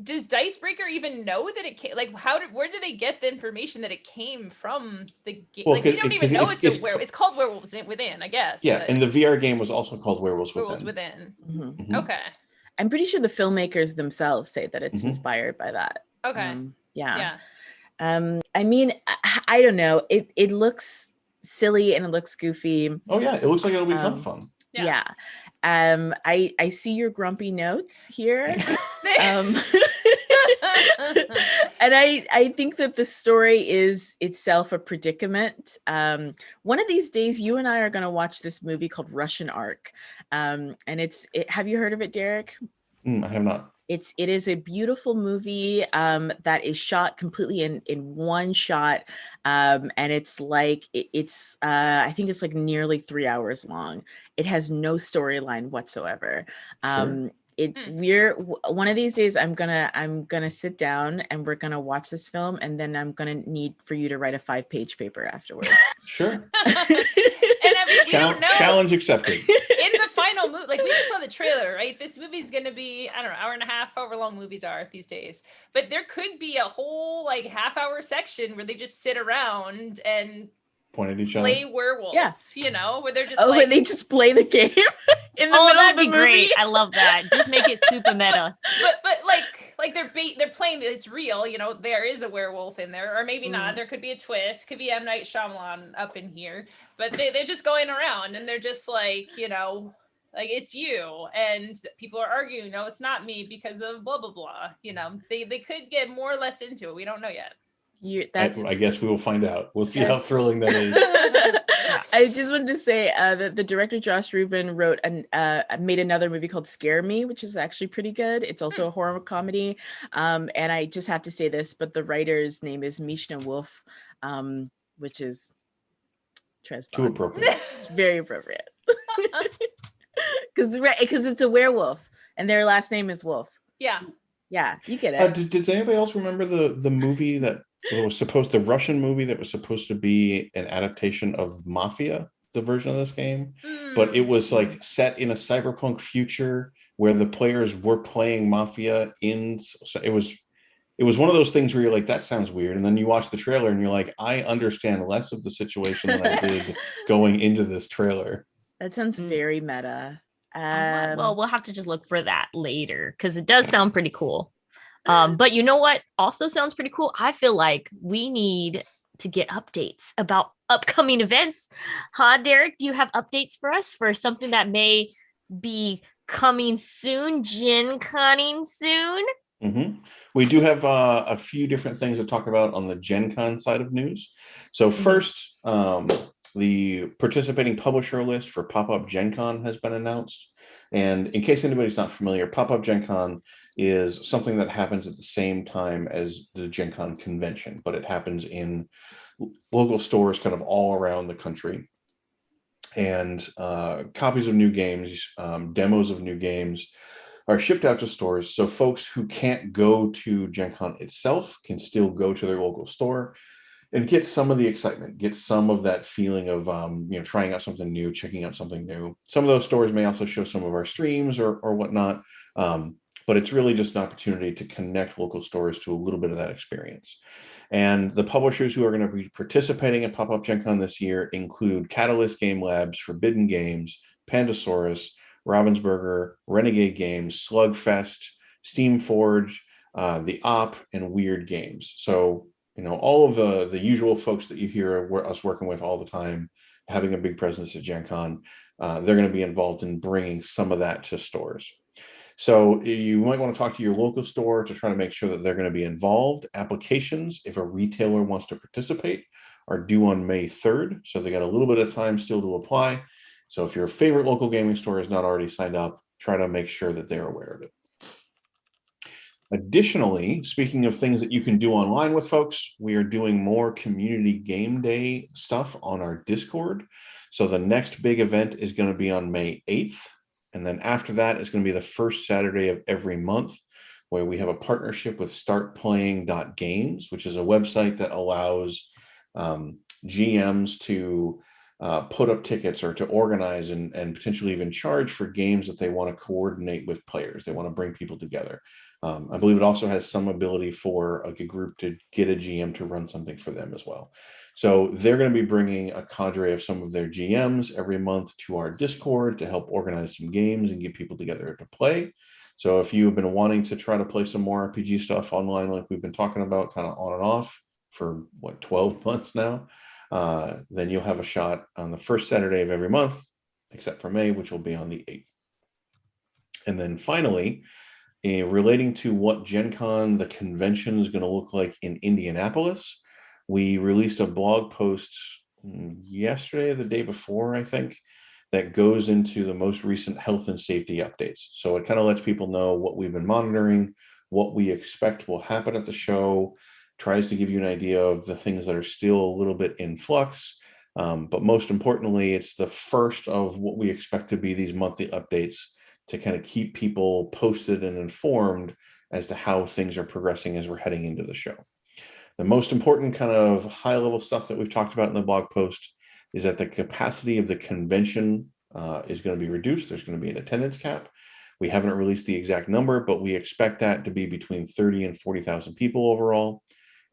[SPEAKER 4] Does Dicebreaker even know that it came? Like, where did they get the information that it came from the game? Well, like, we don't even know it's called Werewolves Within, I guess.
[SPEAKER 2] Yeah, and the VR game was also called Werewolves
[SPEAKER 4] Within. Okay.
[SPEAKER 3] I'm pretty sure the filmmakers themselves say that it's inspired by that.
[SPEAKER 4] Okay.
[SPEAKER 3] I mean, I don't know. It looks silly and it looks goofy.
[SPEAKER 2] Oh yeah, it looks like it'll be ton of fun.
[SPEAKER 3] Yeah. I see your grumpy notes here. And I think that the story is itself a predicament. One of these days, you and I are going to watch this movie called Russian Ark. And have you heard of it, Derek?
[SPEAKER 2] I have not.
[SPEAKER 3] It is a beautiful movie that is shot completely in one shot, and it's like I think it's like nearly 3 hours long. It has no storyline whatsoever.
[SPEAKER 2] Sure.
[SPEAKER 3] It's one of these days I'm gonna sit down and we're gonna watch this film, and then I'm gonna need for you to write a 5-page paper afterwards.
[SPEAKER 2] Sure.
[SPEAKER 4] And I mean, we don't know.
[SPEAKER 2] Challenge accepted.
[SPEAKER 4] In the final movie, like we just saw the trailer, right? This movie's gonna be, I don't know, hour and a half, however long movies are these days. But there could be a whole like half-hour section where they just sit around and
[SPEAKER 2] point at each other.
[SPEAKER 4] Play werewolf.
[SPEAKER 3] Yeah.
[SPEAKER 4] You know, where they're just
[SPEAKER 3] like, and they just play the game in the middle
[SPEAKER 1] that'd
[SPEAKER 3] of the
[SPEAKER 1] be
[SPEAKER 3] movie.
[SPEAKER 1] Great. I love that. Just make it super meta.
[SPEAKER 4] But like they're playing, it's real, you know, there is a werewolf in there, or maybe not. There could be a twist, could be M. Night Shyamalan up in here, but they're just going around and they're just like, you know, like it's you, and people are arguing, no, it's not me because of blah blah blah. You know, they could get more or less into it. We don't know yet.
[SPEAKER 2] I guess we will find out. We'll see how thrilling that is.
[SPEAKER 3] I just wanted to say that the director Josh Rubin made another movie called Scare Me, which is actually pretty good. It's also a horror comedy. And I just have to say this, but the writer's name is Mishna Wolf, which is
[SPEAKER 2] too appropriate.
[SPEAKER 3] It's very appropriate. Because it's a werewolf and their last name is Wolf.
[SPEAKER 4] Yeah,
[SPEAKER 3] you get it.
[SPEAKER 2] Did anybody else remember the movie that was the Russian movie that was supposed to be an adaptation of Mafia, the version of this game, but it was like set in a cyberpunk future where the players were playing Mafia so it was one of those things where you're like, that sounds weird, and then you watch the trailer and you're like, I understand less of the situation than I did going into this trailer.
[SPEAKER 3] That sounds very meta.
[SPEAKER 1] Well, we'll have to just look for that later because it does sound pretty cool. But you know what also sounds pretty cool? I feel like we need to get updates about upcoming events. Derek, do you have updates for us for something that may be coming soon, Gen Conning soon?
[SPEAKER 2] Mm-hmm. We do have a few different things to talk about on the Gen Con side of news. So first, the participating publisher list for Pop-Up Gen Con has been announced. And in case anybody's not familiar, Pop-Up Gen Con is something that happens at the same time as the Gen Con convention, but it happens in local stores kind of all around the country. And copies of new games, demos of new games are shipped out to stores. So folks who can't go to Gen Con itself can still go to their local store and get some of the excitement, get some of that feeling of trying out something new, checking out something new. Some of those stores may also show some of our streams or whatnot, but it's really just an opportunity to connect local stores to a little bit of that experience. And the publishers who are going to be participating at Pop-Up Gen Con this year include Catalyst Game Labs, Forbidden Games, Pandasaurus, Ravensburger, Renegade Games, Slugfest, Steamforged, The Op, and Weird Games. So all of the usual folks that you hear us working with all the time, having a big presence at Gen Con, they're going to be involved in bringing some of that to stores. So you might want to talk to your local store to try to make sure that they're going to be involved. Applications, if a retailer wants to participate, are due on May 3rd. So they got a little bit of time still to apply. So if your favorite local gaming store is not already signed up, try to make sure that they're aware of it. Additionally, speaking of things that you can do online with folks, we are doing more community game day stuff on our Discord. So the next big event is going to be on May 8th. And then after that, it's going to be the first Saturday of every month, where we have a partnership with startplaying.games, which is a website that allows GMs to put up tickets or to organize and potentially even charge for games that they want to coordinate with players. They want to bring people together. I believe it also has some ability for a group to get a GM to run something for them as well. So they're going to be bringing a cadre of some of their GMs every month to our Discord to help organize some games and get people together to play. So if you've been wanting to try to play some more RPG stuff online, like we've been talking about kind of on and off for 12 months now, then you'll have a shot on the first Saturday of every month, except for May, which will be on the 8th. And then finally, relating to what Gen Con, the convention, is going to look like in Indianapolis, we released a blog post yesterday, the day before, I think, that goes into the most recent health and safety updates. So it kind of lets people know what we've been monitoring, what we expect will happen at the show, tries to give you an idea of the things that are still a little bit in flux. But most importantly, it's the first of what we expect to be these monthly updates to kind of keep people posted and informed as to how things are progressing as we're heading into the show. The most important kind of high level stuff that we've talked about in the blog post is that the capacity of the convention is going to be reduced. There's going to be an attendance cap. We haven't released the exact number, but we expect that to be between 30 and 40,000 people overall.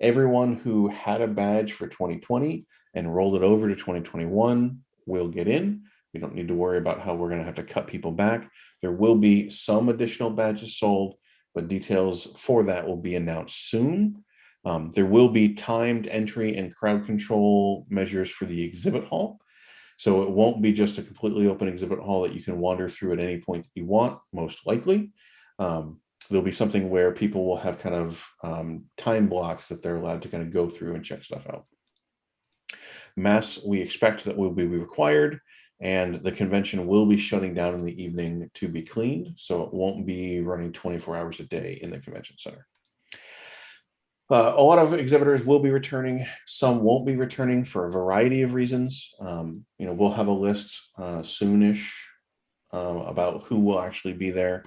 [SPEAKER 2] Everyone who had a badge for 2020 and rolled it over to 2021 will get in. We don't need to worry about how we're going to have to cut people back. There will be some additional badges sold, but details for that will be announced soon. There will be timed entry and crowd control measures for the exhibit hall. So it won't be just a completely open exhibit hall that you can wander through at any point that you want, most likely. There'll be something where people will have kind of time blocks that they're allowed to kind of go through and check stuff out. Masks, we expect that will be required, and the convention will be shutting down in the evening to be cleaned. So it won't be running 24 hours a day in the convention center. A lot of exhibitors will be returning. Some won't be returning for a variety of reasons. We'll have a list soonish about who will actually be there.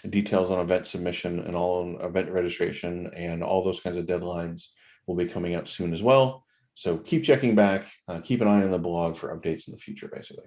[SPEAKER 2] Details on event submission and all event registration and all those kinds of deadlines will be coming out soon as well. So keep checking back. Keep an eye on the blog for updates in the future, basically.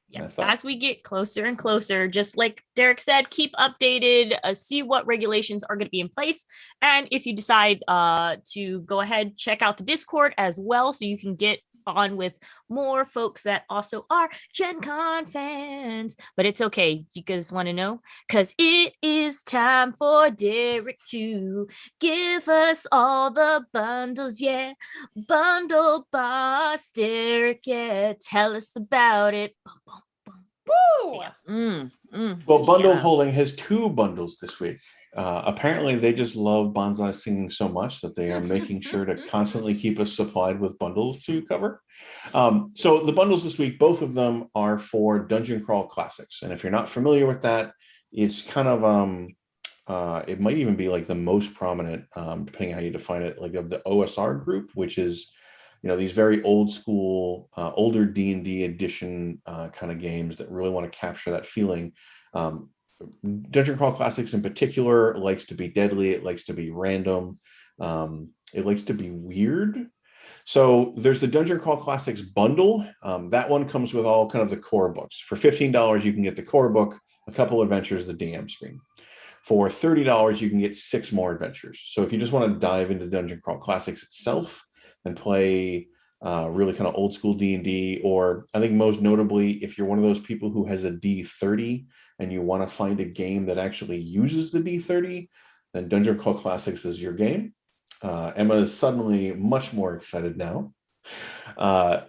[SPEAKER 1] Yeah, as we get closer and closer, just like Derek said, keep updated, see what regulations are going to be in place. And if you decide to go ahead, check out the Discord as well, so you can get on with more folks that also are Gen Con fans. But it's okay. Do you guys want to know? Because it is time for Derek to give us all the bundles. Yeah, bundle boss Derek. Yeah, tell us about it. Boom, boom, boom.
[SPEAKER 4] Woo!
[SPEAKER 1] Yeah.
[SPEAKER 2] Well, Bundle Holding has 2 bundles this week. Apparently, they just love Bonsai singing so much that they are making sure to constantly keep us supplied with bundles to cover. So the bundles this week, both of them are for Dungeon Crawl Classics. And if you're not familiar with that, it's kind of, it might even be like the most prominent, depending how you define it, like of the OSR group, which is, these very old school, older D&D edition kind of games that really want to capture that feeling. Dungeon Crawl Classics in particular likes to be deadly. It likes to be random. It likes to be weird. So there's the Dungeon Crawl Classics bundle. That one comes with all kind of the core books. For $15, you can get the core book, a couple adventures, the DM screen. For $30, you can get 6 more adventures. So if you just want to dive into Dungeon Crawl Classics itself and play really kind of old school D&D, or I think most notably, if you're one of those people who has a D30 and you want to find a game that actually uses the D30, then Dungeon Crawl Classics is your game. Emma is suddenly much more excited now.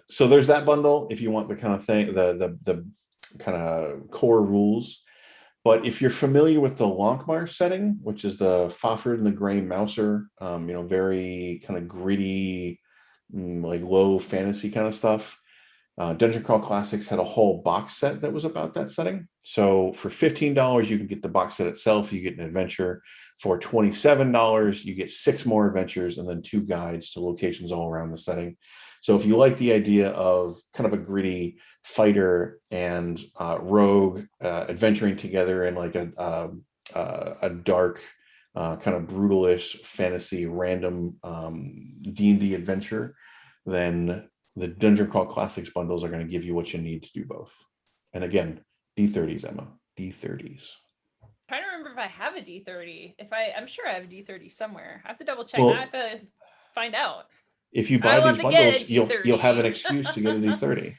[SPEAKER 2] So there's that bundle if you want the kind of thing, the kind of core rules. But if you're familiar with the Lonkmar setting, which is the Fafhrd and the Grey Mouser, very kind of gritty, like low fantasy kind of stuff, Dungeon Crawl Classics had a whole box set that was about that setting. So for $15, you can get the box set itself. You get an adventure. For $27, you get 6 more adventures and then 2 guides to locations all around the setting. So if you like the idea of kind of a gritty fighter and rogue adventuring together in like a dark, kind of brutalish fantasy random D&D adventure, then the Dungeon Crawl Classics bundles are going to give you what you need to do both. And again, D30s, Emma, D30s.
[SPEAKER 4] Trying to remember if I have a D30. I'm sure I have a D30 somewhere. I have to double check.
[SPEAKER 2] Well,
[SPEAKER 4] I have to find out.
[SPEAKER 2] If you buy these bundles, you'll have an excuse to get a D30.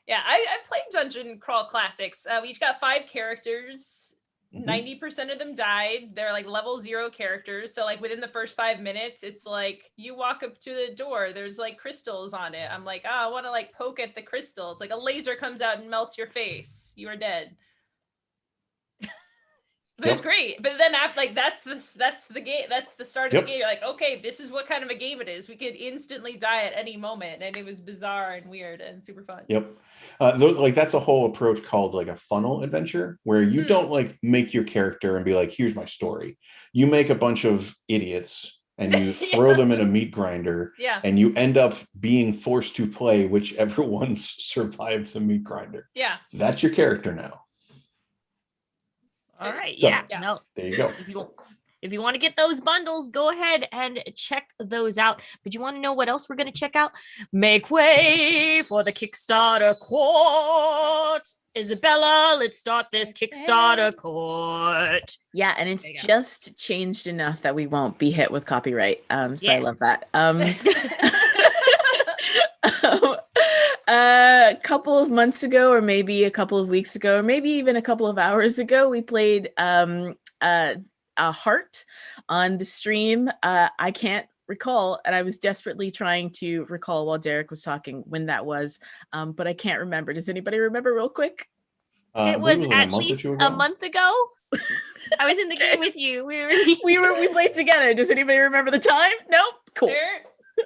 [SPEAKER 4] Yeah, I played Dungeon Crawl Classics. We each got 5 characters. 90% of them died. They're like level 0 characters. So like within the first 5 minutes, it's like you walk up to the door, there's like crystals on it. I'm like, I want to like poke at the crystal. It's like a laser comes out and melts your face. You are dead. But it was great. But then after, like, that's the game. That's the start of the game. You're like, okay, this is what kind of a game it is. We could instantly die at any moment, and it was bizarre and weird and super fun.
[SPEAKER 2] Yep. Like that's a whole approach called like a funnel adventure, where you don't like make your character and be like, here's my story. You make a bunch of idiots and you throw them in a meat grinder,
[SPEAKER 4] Yeah.
[SPEAKER 2] and you end up being forced to play whichever ones survive the meat grinder.
[SPEAKER 4] Yeah.
[SPEAKER 2] That's your character now.
[SPEAKER 1] All right.
[SPEAKER 2] So,
[SPEAKER 1] Yeah.
[SPEAKER 4] yeah.
[SPEAKER 1] No.
[SPEAKER 2] There you go.
[SPEAKER 1] If you want to get those bundles, go ahead and check those out. But you want to know what else we're going to check out? Make way for the Kickstarter court. Isabella, let's start this Kickstarter court.
[SPEAKER 3] Yeah, and it's just changed enough that we won't be hit with copyright. So I love that. A couple of months ago, or maybe a couple of weeks ago, or maybe even a couple of hours ago, we played a heart on the stream. I can't recall, and I was desperately trying to recall while Derek was talking when that was, but I can't remember. Does anybody remember real quick?
[SPEAKER 1] It was at least a month ago. I was in the game with you. We
[SPEAKER 3] played together. Does anybody remember the time? Nope. Cool.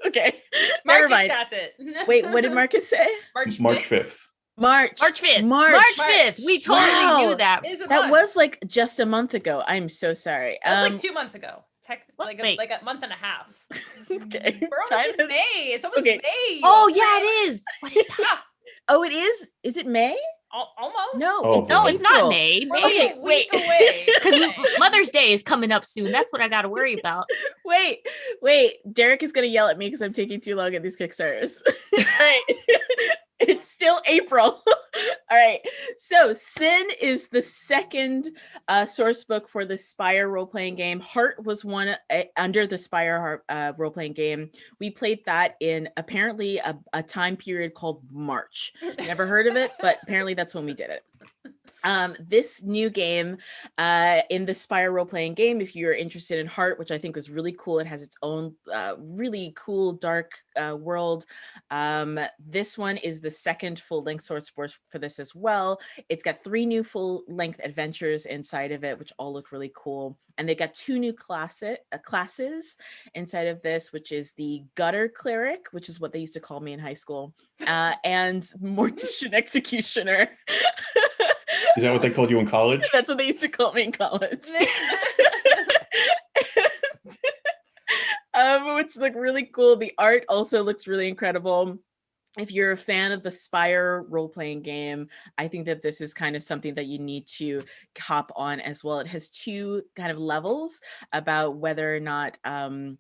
[SPEAKER 3] Okay. Never mind.
[SPEAKER 4] Got it.
[SPEAKER 3] Wait, what did Marcus say?
[SPEAKER 2] March 5th.
[SPEAKER 3] March 5th.
[SPEAKER 1] March 5th. We totally knew that.
[SPEAKER 3] That was like just a month ago. I'm so sorry.
[SPEAKER 4] It was like 2 months ago. Like a month and a half.
[SPEAKER 3] Okay.
[SPEAKER 4] We're almost in May. It's almost May.
[SPEAKER 1] Oh yeah, it is. What is that?
[SPEAKER 3] Oh, it is. Is it May?
[SPEAKER 4] Almost.
[SPEAKER 3] No,
[SPEAKER 1] it's not May.
[SPEAKER 4] May is a week away.
[SPEAKER 1] Because Mother's Day is coming up soon. That's what I got to worry about.
[SPEAKER 3] Wait. Derek is going to yell at me because I'm taking too long at these Kickstarters. All right. It's still April. All right. So Sin is the second source book for the Spire role-playing game. Heart was one under the Spire role-playing game. We played that in apparently a time period called March. Never heard of it, but apparently that's when we did it. This new game in the Spire role-playing game, if you're interested in Heart, which I think was really cool, it has its own really cool dark world. This one is the second full-length source book for this as well. It's got 3 new full-length adventures inside of it, which all look really cool. And they got 2 new classes inside of this, which is the Gutter Cleric, which is what they used to call me in high school, and Mortician Executioner.
[SPEAKER 2] Is that what they called you in college?
[SPEAKER 3] That's what they used to call me in college. Which look really cool. The art also looks really incredible. If you're a fan of the Spire role-playing game, I think that this is kind of something that you need to hop on as well. It has 2 kind of levels about whether or not, I'm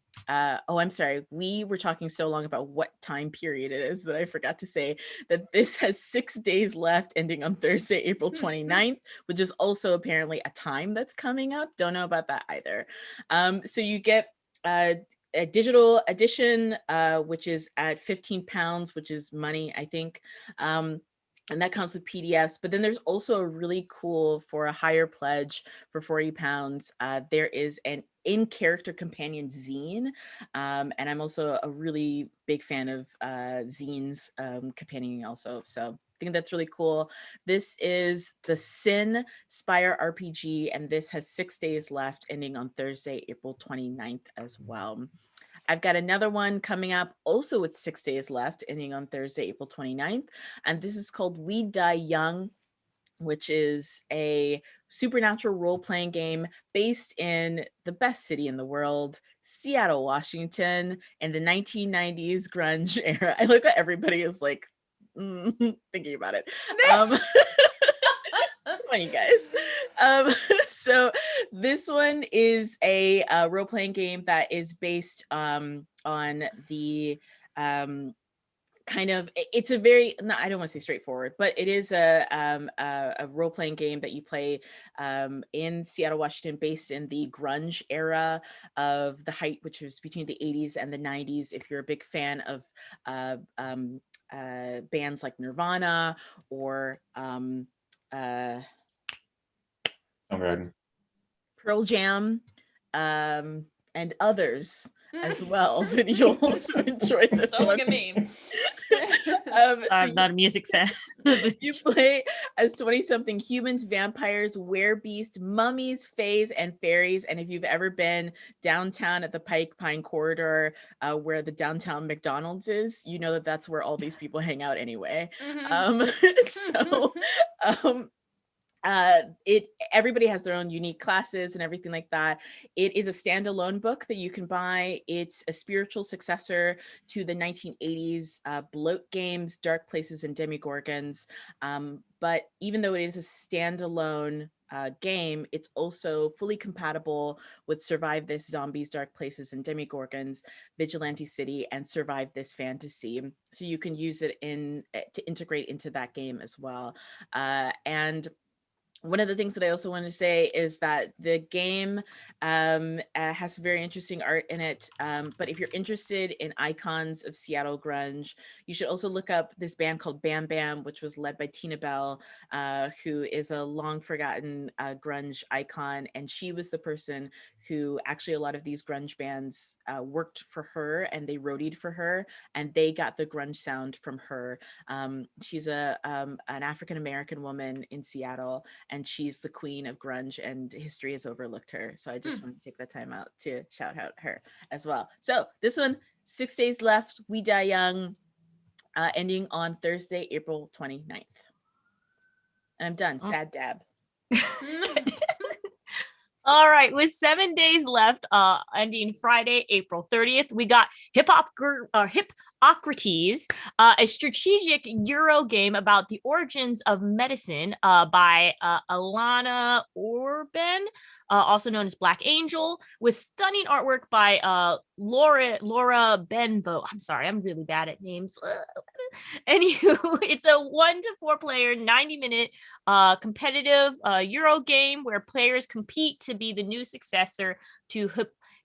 [SPEAKER 3] sorry. We were talking so long about what time period it is that I forgot to say that this has 6 days left ending on Thursday, April 29th, which is also apparently a time that's coming up. Don't know about that either. So you get a digital edition, which is at £15, which is money, I think. And that comes with PDFs. But then there's also a really cool, for a higher pledge for £40, there is an in-character companion zine. And I'm also a really big fan of zines companioning also. So I think that's really cool. This is the Sin Spire RPG, and this has 6 days left, ending on Thursday, April 29th as well. I've got another one coming up also with 6 days left, ending on Thursday, April 29th. And this is called We Die Young, which is a supernatural role-playing game based in the best city in the world, Seattle, Washington, in the 1990s grunge era. I look at everybody is like, thinking about it. Come on, you guys. So this one is a role-playing game that is based on the kind of, it's a very, no, I don't want to say straightforward, but it is a role-playing game that you play in Seattle, Washington, based in the grunge era of the height, which was between the 80s and the 90s. If you're a big fan of bands like Nirvana or Pearl Jam, and others as well, then you'll also enjoy this
[SPEAKER 4] Don't
[SPEAKER 3] one.
[SPEAKER 4] look at me.
[SPEAKER 1] I'm not a music fan.
[SPEAKER 3] You play as 20-something humans, vampires, werebeasts, mummies, fays, and fairies. And if you've ever been downtown at the Pike Pine Corridor, where the downtown McDonald's is, you know that that's where all these people hang out anyway.
[SPEAKER 4] Mm-hmm.
[SPEAKER 3] Everybody has their own unique classes and everything like that. It is a standalone book that you can buy. It's a spiritual successor to the 1980s bloat games, Dark Places and Demigorgons. But even though it is a standalone game, it's also fully compatible with Survive This Zombies, Dark Places and Demigorgons, Vigilante City, and Survive This Fantasy. So you can use it to integrate into that game as well. And one of the things that I also want to say is that the game has very interesting art in it. But if you're interested in icons of Seattle grunge, you should also look up this band called Bam Bam, which was led by Tina Bell, who is a long forgotten grunge icon. And she was the person who actually a lot of these grunge bands worked for her, and they roadied for her, and they got the grunge sound from her. She's an African-American woman in Seattle, and she's the queen of grunge, and history has overlooked her. So I just want to take the time out to shout out her as well. So this one, 6 days left, We Die Young, ending on Thursday, April 29th. And I'm done. Sad dab.
[SPEAKER 1] All right, with 7 days left, ending Friday, April 30th, we got Hippocrates, a strategic Euro game about the origins of medicine by Alana Orben, also known as Black Angel, with stunning artwork by Laura Benvo. I'm sorry, I'm really bad at names. Anywho, it's a 1 to 4 player, 90-minute competitive Euro game where players compete to be the new successor to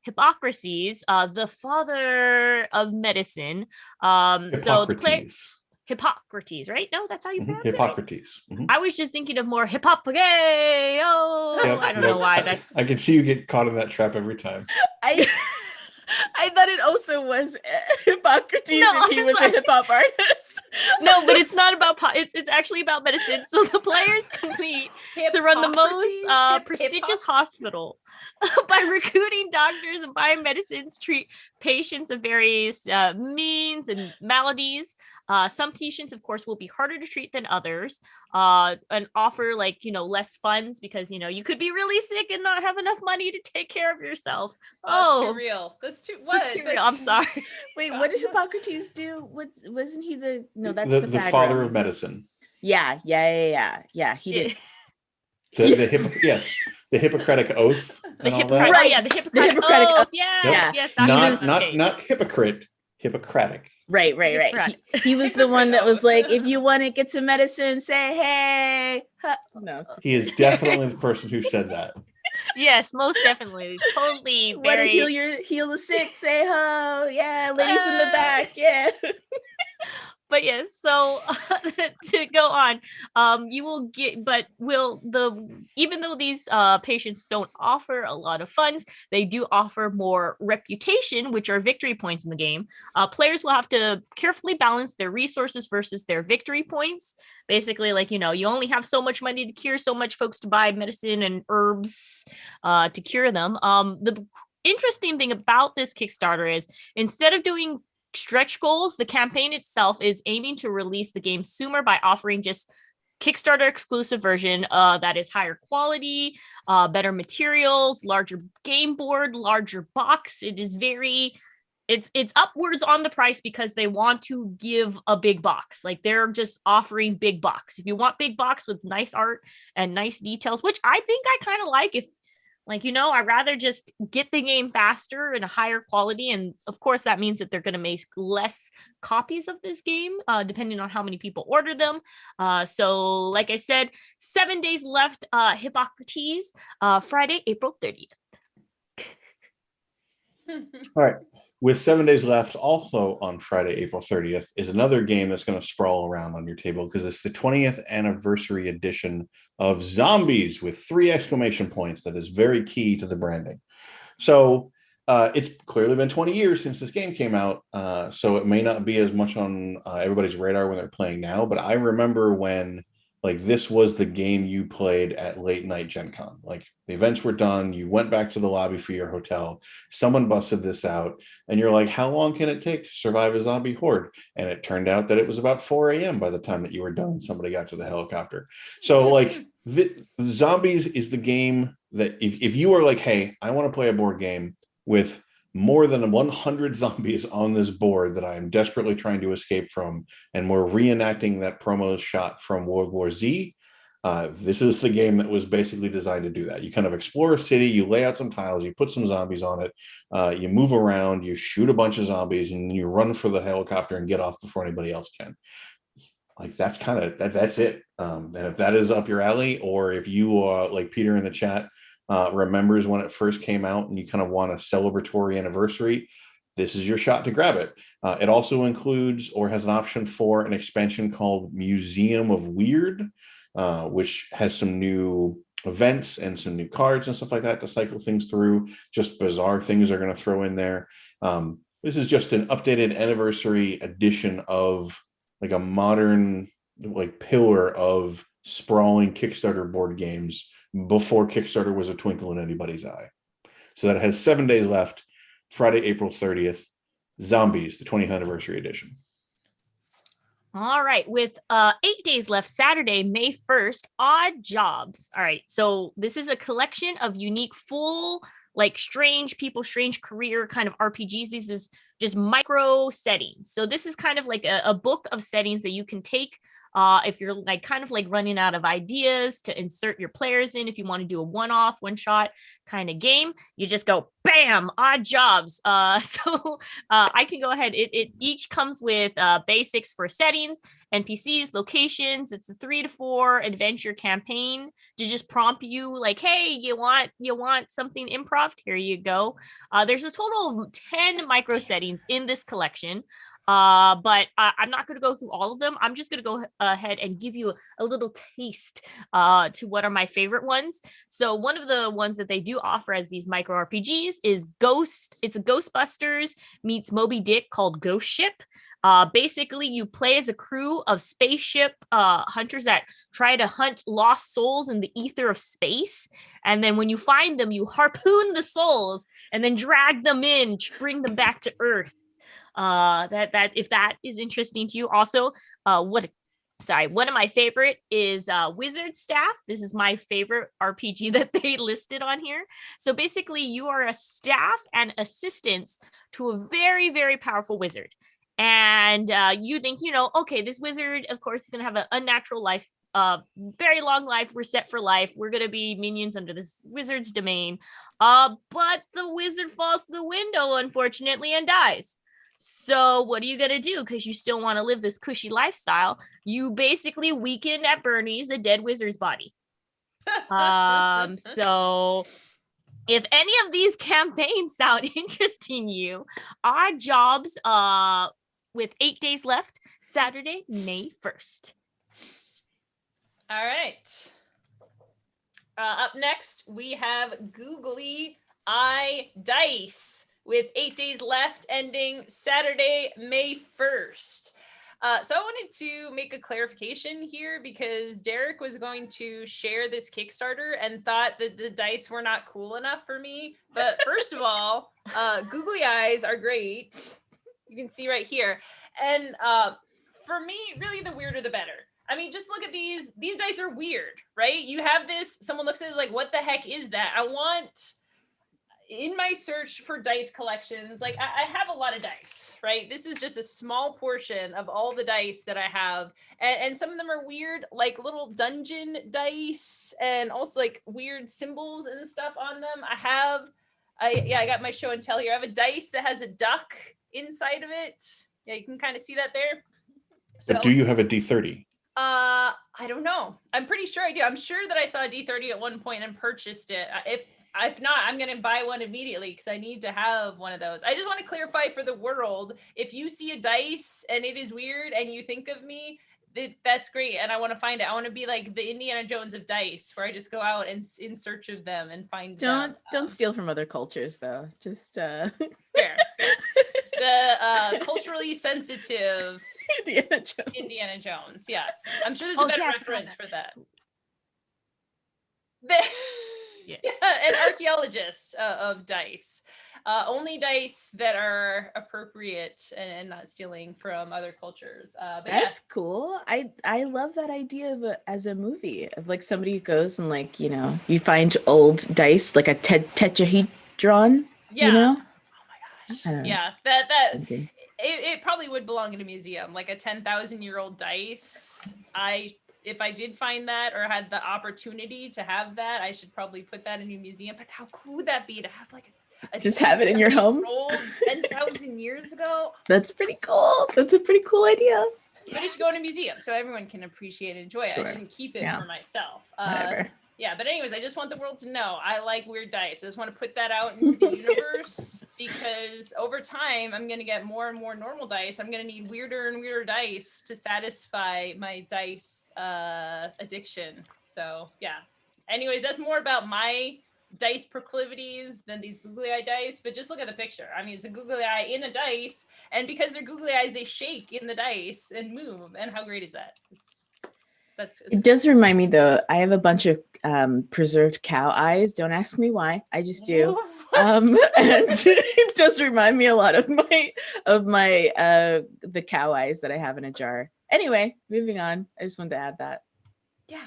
[SPEAKER 1] Hippocrates, the father of medicine. So the player Hippocrates, right? No, that's how you pronounce
[SPEAKER 2] Hippocrates.
[SPEAKER 1] it. Right? I was just thinking of more Hippocrates. I don't know why that's.
[SPEAKER 2] I can see you get caught in that trap every time.
[SPEAKER 3] I thought it also was Hippocrates if he was a hip hop artist.
[SPEAKER 1] No, but it's not about it's actually about medicine. So the players compete to run the most prestigious hospital by recruiting doctors and buying medicines, treat patients of various means and maladies. Some patients, of course, will be harder to treat than others, and offer less funds because, you could be really sick and not have enough money to take care of yourself.
[SPEAKER 4] That's too real. That's too real.
[SPEAKER 1] I'm sorry.
[SPEAKER 3] Wait, what did Hippocrates do? Wasn't he the
[SPEAKER 2] the father of medicine?
[SPEAKER 3] Yeah, he did.
[SPEAKER 2] The Hippocratic Oath.
[SPEAKER 1] The Hippocratic Oath. Yeah,
[SPEAKER 2] yes. Not hypocrite. Hippocratic.
[SPEAKER 3] Right. He was the one that was like, if you want to get some medicine, say hey. No,
[SPEAKER 2] he is definitely the person who said that.
[SPEAKER 1] Yes, most definitely. Totally.
[SPEAKER 3] Want to heal the sick? Say ho. Yeah, ladies in the back. Yeah.
[SPEAKER 1] But yes, so to go on, you will get, but even though these patients don't offer a lot of funds, they do offer more reputation, which are victory points in the game. Players will have to carefully balance their resources versus their victory points. Basically, you only have so much money to cure so much folks to buy medicine and herbs to cure them. The interesting thing about this Kickstarter is instead of doing stretch goals, the campaign itself is aiming to release the game sooner by offering just Kickstarter exclusive version that is higher quality, better materials, larger game board, larger box. It is it's upwards on the price because they want to give a big box. They're just offering big box. If you want big box with nice art and nice details, which I think I kind of like, if I'd rather just get the game faster and a higher quality. And of course, that means that they're going to make less copies of this game, depending on how many people order them. So like I said, 7 days left, Hippocrates, Friday, April 30th.
[SPEAKER 2] All right. With 7 days left, also on Friday, April 30th, is another game that's going to sprawl around on your table because it's the 20th anniversary edition of Zombies with 3 exclamation points. That is very key to the branding. So it's clearly been 20 years since this game came out, so it may not be as much on everybody's radar when they're playing now. But I remember when like this was the game you played at late night Gen Con. Like the events were done, you went back to the lobby for your hotel, someone busted this out, and you're like, how long can it take to survive a zombie horde? And it turned out that it was about 4 a.m. by the time that you were done, somebody got to the helicopter. So like zombies is the game that if you are like, hey, I want to play a board game with more than 100 zombies on this board that I am desperately trying to escape from, and we're reenacting that promo shot from World War Z. This is the game that was basically designed to do that. You kind of explore a city, you lay out some tiles, you put some zombies on it, you move around, you shoot a bunch of zombies, and you run for the helicopter and get off before anybody else can. Like that's kind of that's it. And if that is up your alley, or if you like Peter in the chat remembers when it first came out and you kind of want a celebratory anniversary, this is your shot to grab it. It also includes or has an option for an expansion called Museum of Weird, which has some new events and some new cards and stuff like that to cycle things through. Just bizarre things they're going to throw in there. This is just an updated anniversary edition of like a modern like pillar of sprawling Kickstarter board games before Kickstarter was a twinkle in anybody's eye. So that has 7 days left. Friday, April 30th, Zombies, the 20th anniversary edition.
[SPEAKER 1] All right, with 8 days left, Saturday, May 1st, Odd Jobs. All right, so this is a collection of unique full, like strange people, strange career kind of RPGs. This is just micro settings. So this is kind of like a book of settings that you can take if you're like kind of like running out of ideas to insert your players in. If you want to do a one-off, one-shot kind of game, you just go bam, Odd Jobs. So I can go ahead. It each comes with basics for settings, NPCs, locations. It's a 3 to 4 adventure campaign to just prompt you like, hey, you want something improv? Here you go. There's a total of 10 micro settings in this collection. But I'm not going to go through all of them. I'm just going to go ahead and give you a little taste to what are my favorite ones. So one of the ones that they do offer as these micro RPGs is Ghost. It's a Ghostbusters meets Moby Dick called Ghost Ship. Basically, you play as a crew of spaceship hunters that try to hunt lost souls in the ether of space. And then when you find them, you harpoon the souls and then drag them in, bring them back to Earth. That if that is interesting to you. Also, one of my favorite is Wizard Staff. This is my favorite RPG that they listed on here. So basically, you are a staff and assistants to a very, very powerful wizard. And you think, okay, this wizard, of course, is going to have an unnatural life, very long life. We're set for life. We're going to be minions under this wizard's domain. But the wizard falls through the window, unfortunately, and dies. So what are you going to do? Because you still want to live this cushy lifestyle. You basically weaken at Bernie's a dead wizard's body. So if any of these campaigns sound interesting to you, Odd Jobs with 8 days left, Saturday, May 1st.
[SPEAKER 4] All right. Up next, we have Googly Eye Dice with 8 days left, ending Saturday, May 1st. So I wanted to make a clarification here because Derek was going to share this Kickstarter and thought that the dice were not cool enough for me. But first of all, Googly Eyes are great. You can see right here. And for me, really the weirder the better. I mean, just look at these. These dice are weird, right? You have this, someone looks at it like, what the heck is that? I want, in my search for dice collections, like I have a lot of dice, right? This is just a small portion of all the dice that I have. And some of them are weird, like little dungeon dice and also like weird symbols and stuff on them. I got my show and tell here. I have a dice that has a duck inside of it. Yeah, you can kind of see that there.
[SPEAKER 2] So, do you have a D30?
[SPEAKER 4] I don't know. I'm pretty sure I do. I'm sure that I saw a D30 at one point and purchased it. If not, I'm going to buy one immediately because I need to have one of those. I just want to clarify for the world, if you see a dice and it is weird and you think of me, that's great. And I want to find it. I want to be like the Indiana Jones of dice, where I just go out and in search of them and find them.
[SPEAKER 3] Don't steal from other cultures, though. Just
[SPEAKER 4] fair. The culturally sensitive
[SPEAKER 3] Indiana Jones.
[SPEAKER 4] Indiana Jones. Yeah, I'm sure there's a better
[SPEAKER 1] yeah, I forgot
[SPEAKER 4] reference
[SPEAKER 1] that.
[SPEAKER 4] for that.
[SPEAKER 1] Yeah.
[SPEAKER 4] An archaeologist of dice. Only dice that are appropriate and not stealing from other cultures. But
[SPEAKER 3] That's cool. I love that idea of as a movie of like somebody who goes and like, you know, you find old dice like a tetrahedron,
[SPEAKER 4] yeah.
[SPEAKER 3] you know?
[SPEAKER 4] Oh my gosh.
[SPEAKER 3] I don't know.
[SPEAKER 4] Yeah, that
[SPEAKER 3] Thinking.
[SPEAKER 4] it probably would belong in a museum, like a 10,000-year-old dice. If I did find that or had the opportunity to have that, I should probably put that in a museum. But how cool would that be to have like a
[SPEAKER 3] Just have it in your home?
[SPEAKER 4] 10,000 years ago.
[SPEAKER 3] That's pretty cool. That's a pretty cool idea.
[SPEAKER 4] But it should go in a museum so everyone can appreciate and enjoy it.
[SPEAKER 3] Sure.
[SPEAKER 4] I shouldn't keep it
[SPEAKER 3] Yeah.
[SPEAKER 4] for myself.
[SPEAKER 3] Whatever.
[SPEAKER 4] Yeah, but anyways, I just want the world to know I like weird dice. I just want to put that out into the universe because over time, I'm going to get more and more normal dice. I'm going to need weirder and weirder dice to satisfy my dice addiction. So yeah. Anyways, that's more about my dice proclivities than these googly eye dice, but just look at the picture. I mean, it's a googly eye in a dice, and because they're googly eyes, they shake in the dice and move. And how great is that?
[SPEAKER 3] It does remind me though, I have a bunch of preserved cow eyes. Don't ask me why. I just do. And it does remind me a lot of my the cow eyes that I have in a jar. Anyway, moving on. I just wanted to add that.
[SPEAKER 4] Yeah,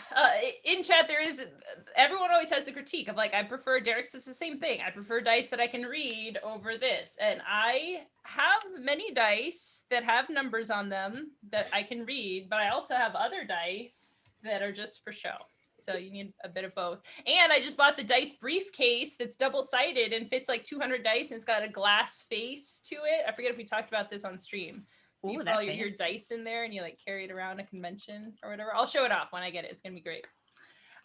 [SPEAKER 4] in chat there is, everyone always has the critique of like, I prefer, Derek says the same thing, I prefer dice that I can read over this, and I have many dice that have numbers on them that I can read, but I also have other dice that are just for show. So you need a bit of both. And I just bought the dice briefcase that's double-sided and fits like 200 dice, and it's got a glass face to it. I forget if we talked about this on stream.
[SPEAKER 1] Ooh,
[SPEAKER 4] You put
[SPEAKER 1] that's
[SPEAKER 4] all your dice in there and you like carry it around a convention or whatever. I'll show it off when I get it. It's gonna be great.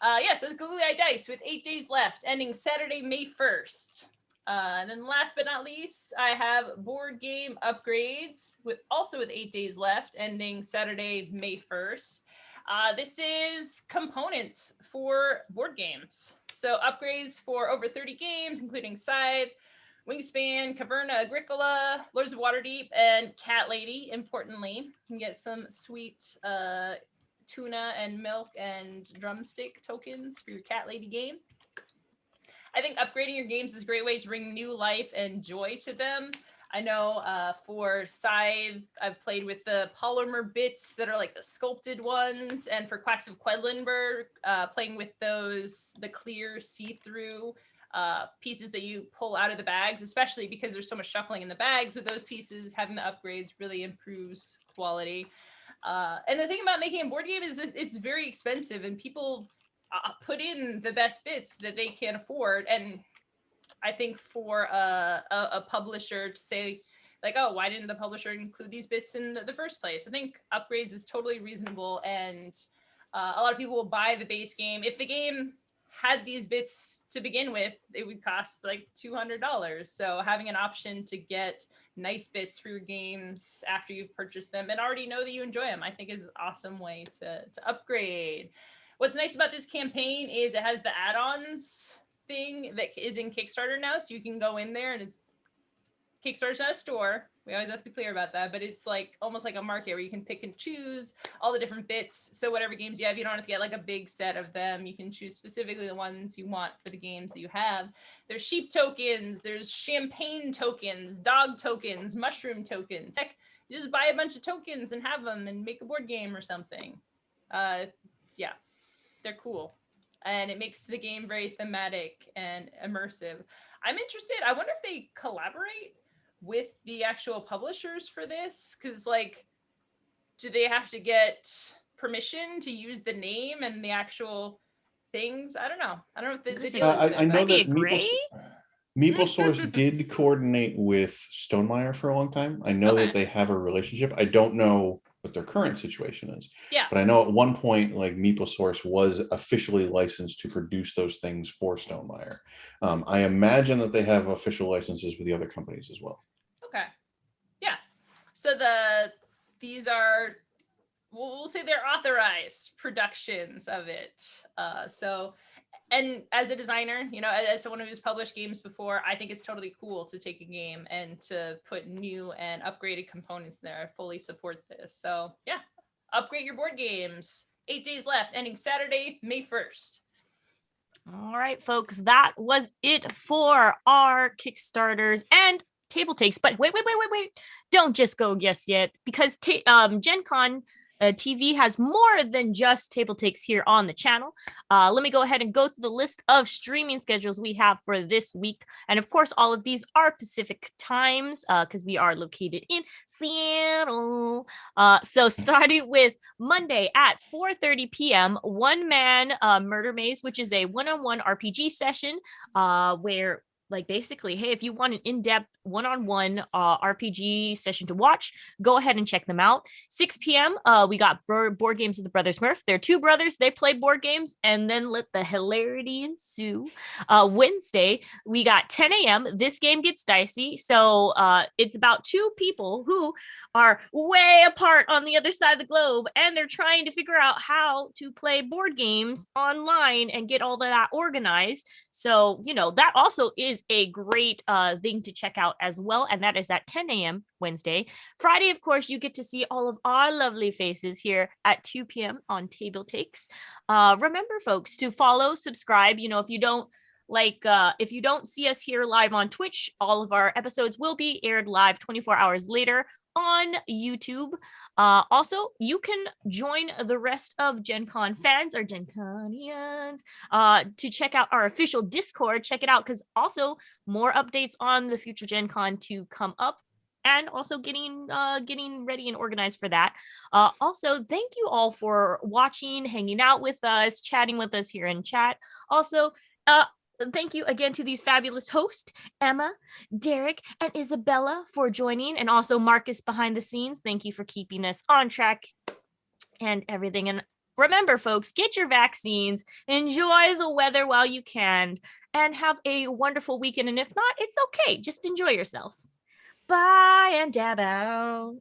[SPEAKER 4] Yeah, so it's Googly Eye Dice with 8 days left, ending Saturday, May 1st. And then last but not least, I have board game upgrades with 8 days left, ending Saturday, May 1st. This is components for board games. So upgrades for over 30 games, including Scythe, Wingspan, Caverna, Agricola, Lords of Waterdeep, and Cat Lady. Importantly, you can get some sweet tuna and milk and drumstick tokens for your Cat Lady game. I think upgrading your games is a great way to bring new life and joy to them. I know for Scythe, I've played with the polymer bits that are like the sculpted ones, and for Quacks of Quedlinburg, playing with the clear see-through pieces that you pull out of the bags, especially because there's so much shuffling in the bags with those pieces. Having the upgrades really improves quality. And the thing about making a board game is it's very expensive, and people put in the best bits that they can afford. And I think for a publisher to say like, oh, why didn't the publisher include these bits in the first place? I think upgrades is totally reasonable, and a lot of people will buy the base game. If the game had these bits to begin with, it would cost like $200. So having an option to get nice bits for your games after you've purchased them and already know that you enjoy them, I think is an awesome way to upgrade. What's nice about this campaign is it has the add-ons thing that is in Kickstarter now. So you can go in there, and it's Kickstarter's not a store. We always have to be clear about that, but it's like almost like a market where you can pick and choose all the different bits. So whatever games you have, you don't have to get like a big set of them. You can choose specifically the ones you want for the games that you have. There's sheep tokens, there's champagne tokens, dog tokens, mushroom tokens. Heck, you just buy a bunch of tokens and have them and make a board game or something. Yeah, they're cool. And it makes the game very thematic and immersive. I'm interested. I wonder if they collaborate with the actual publishers for this, because like, do they have to get permission to use the name and the actual things? I don't know if this the deal is there.
[SPEAKER 2] I know that
[SPEAKER 1] great.
[SPEAKER 2] MeepleSource did coordinate with Stonemaier for a long time. I know that they have a relationship. I don't know what their current situation is.
[SPEAKER 4] Yeah.
[SPEAKER 2] But I know at one point, like MeepleSource was officially licensed to produce those things for Stonemaier. I imagine that they have official licenses with the other companies as well.
[SPEAKER 4] Okay. Yeah. So these are, we'll say they're authorized productions of it. So and as a designer, you know, as someone who's published games before, I think it's totally cool to take a game and to put new and upgraded components there. I fully support this. So yeah, upgrade your board games. 8 days left, ending Saturday, May 1st.
[SPEAKER 1] All right, folks, that was it for our Kickstarters and TableTakes. But wait. Don't just go yes yet, because Gen Con TV has more than just TableTakes here on the channel. Let me go ahead and go through the list of streaming schedules we have for this week. And of course, all of these are Pacific times because we are located in Seattle. So starting with Monday at 4:30 p.m., One Man Murder Maze, which is a one-on-one RPG session where like basically, hey, if you want an in-depth one-on-one RPG session to watch, go ahead and check them out. 6 p.m. We got Board Games with the Brothers Murph. They're two brothers. They play board games and then let the hilarity ensue. Wednesday, we got 10 a.m. This Game Gets Dicey. So it's about two people who are way apart on the other side of the globe, and they're trying to figure out how to play board games online and get all of that organized. So, you know, that also is a great thing to check out as well. And that is at 10 a.m. Wednesday. Friday, of course, you get to see all of our lovely faces here at 2 p.m. on TableTakes. Remember, folks, to follow, subscribe. You know, if you don't see us here live on Twitch, all of our episodes will be aired live 24 hours later on YouTube. Also, you can join the rest of Gen Con fans or Gen Conians to check out our official Discord. Check it out, because also more updates on the future Gen Con to come up, and also getting ready and organized for that. Also, thank you all for watching, hanging out with us, chatting with us here in chat. Also, thank you again to these fabulous hosts, Emma, Derek, and Isabella, for joining, and also Marcus behind the scenes. Thank you for keeping us on track and everything. And remember, folks, get your vaccines, enjoy the weather while you can, and have a wonderful weekend. And if not, it's okay. Just enjoy yourself. Bye and dab out.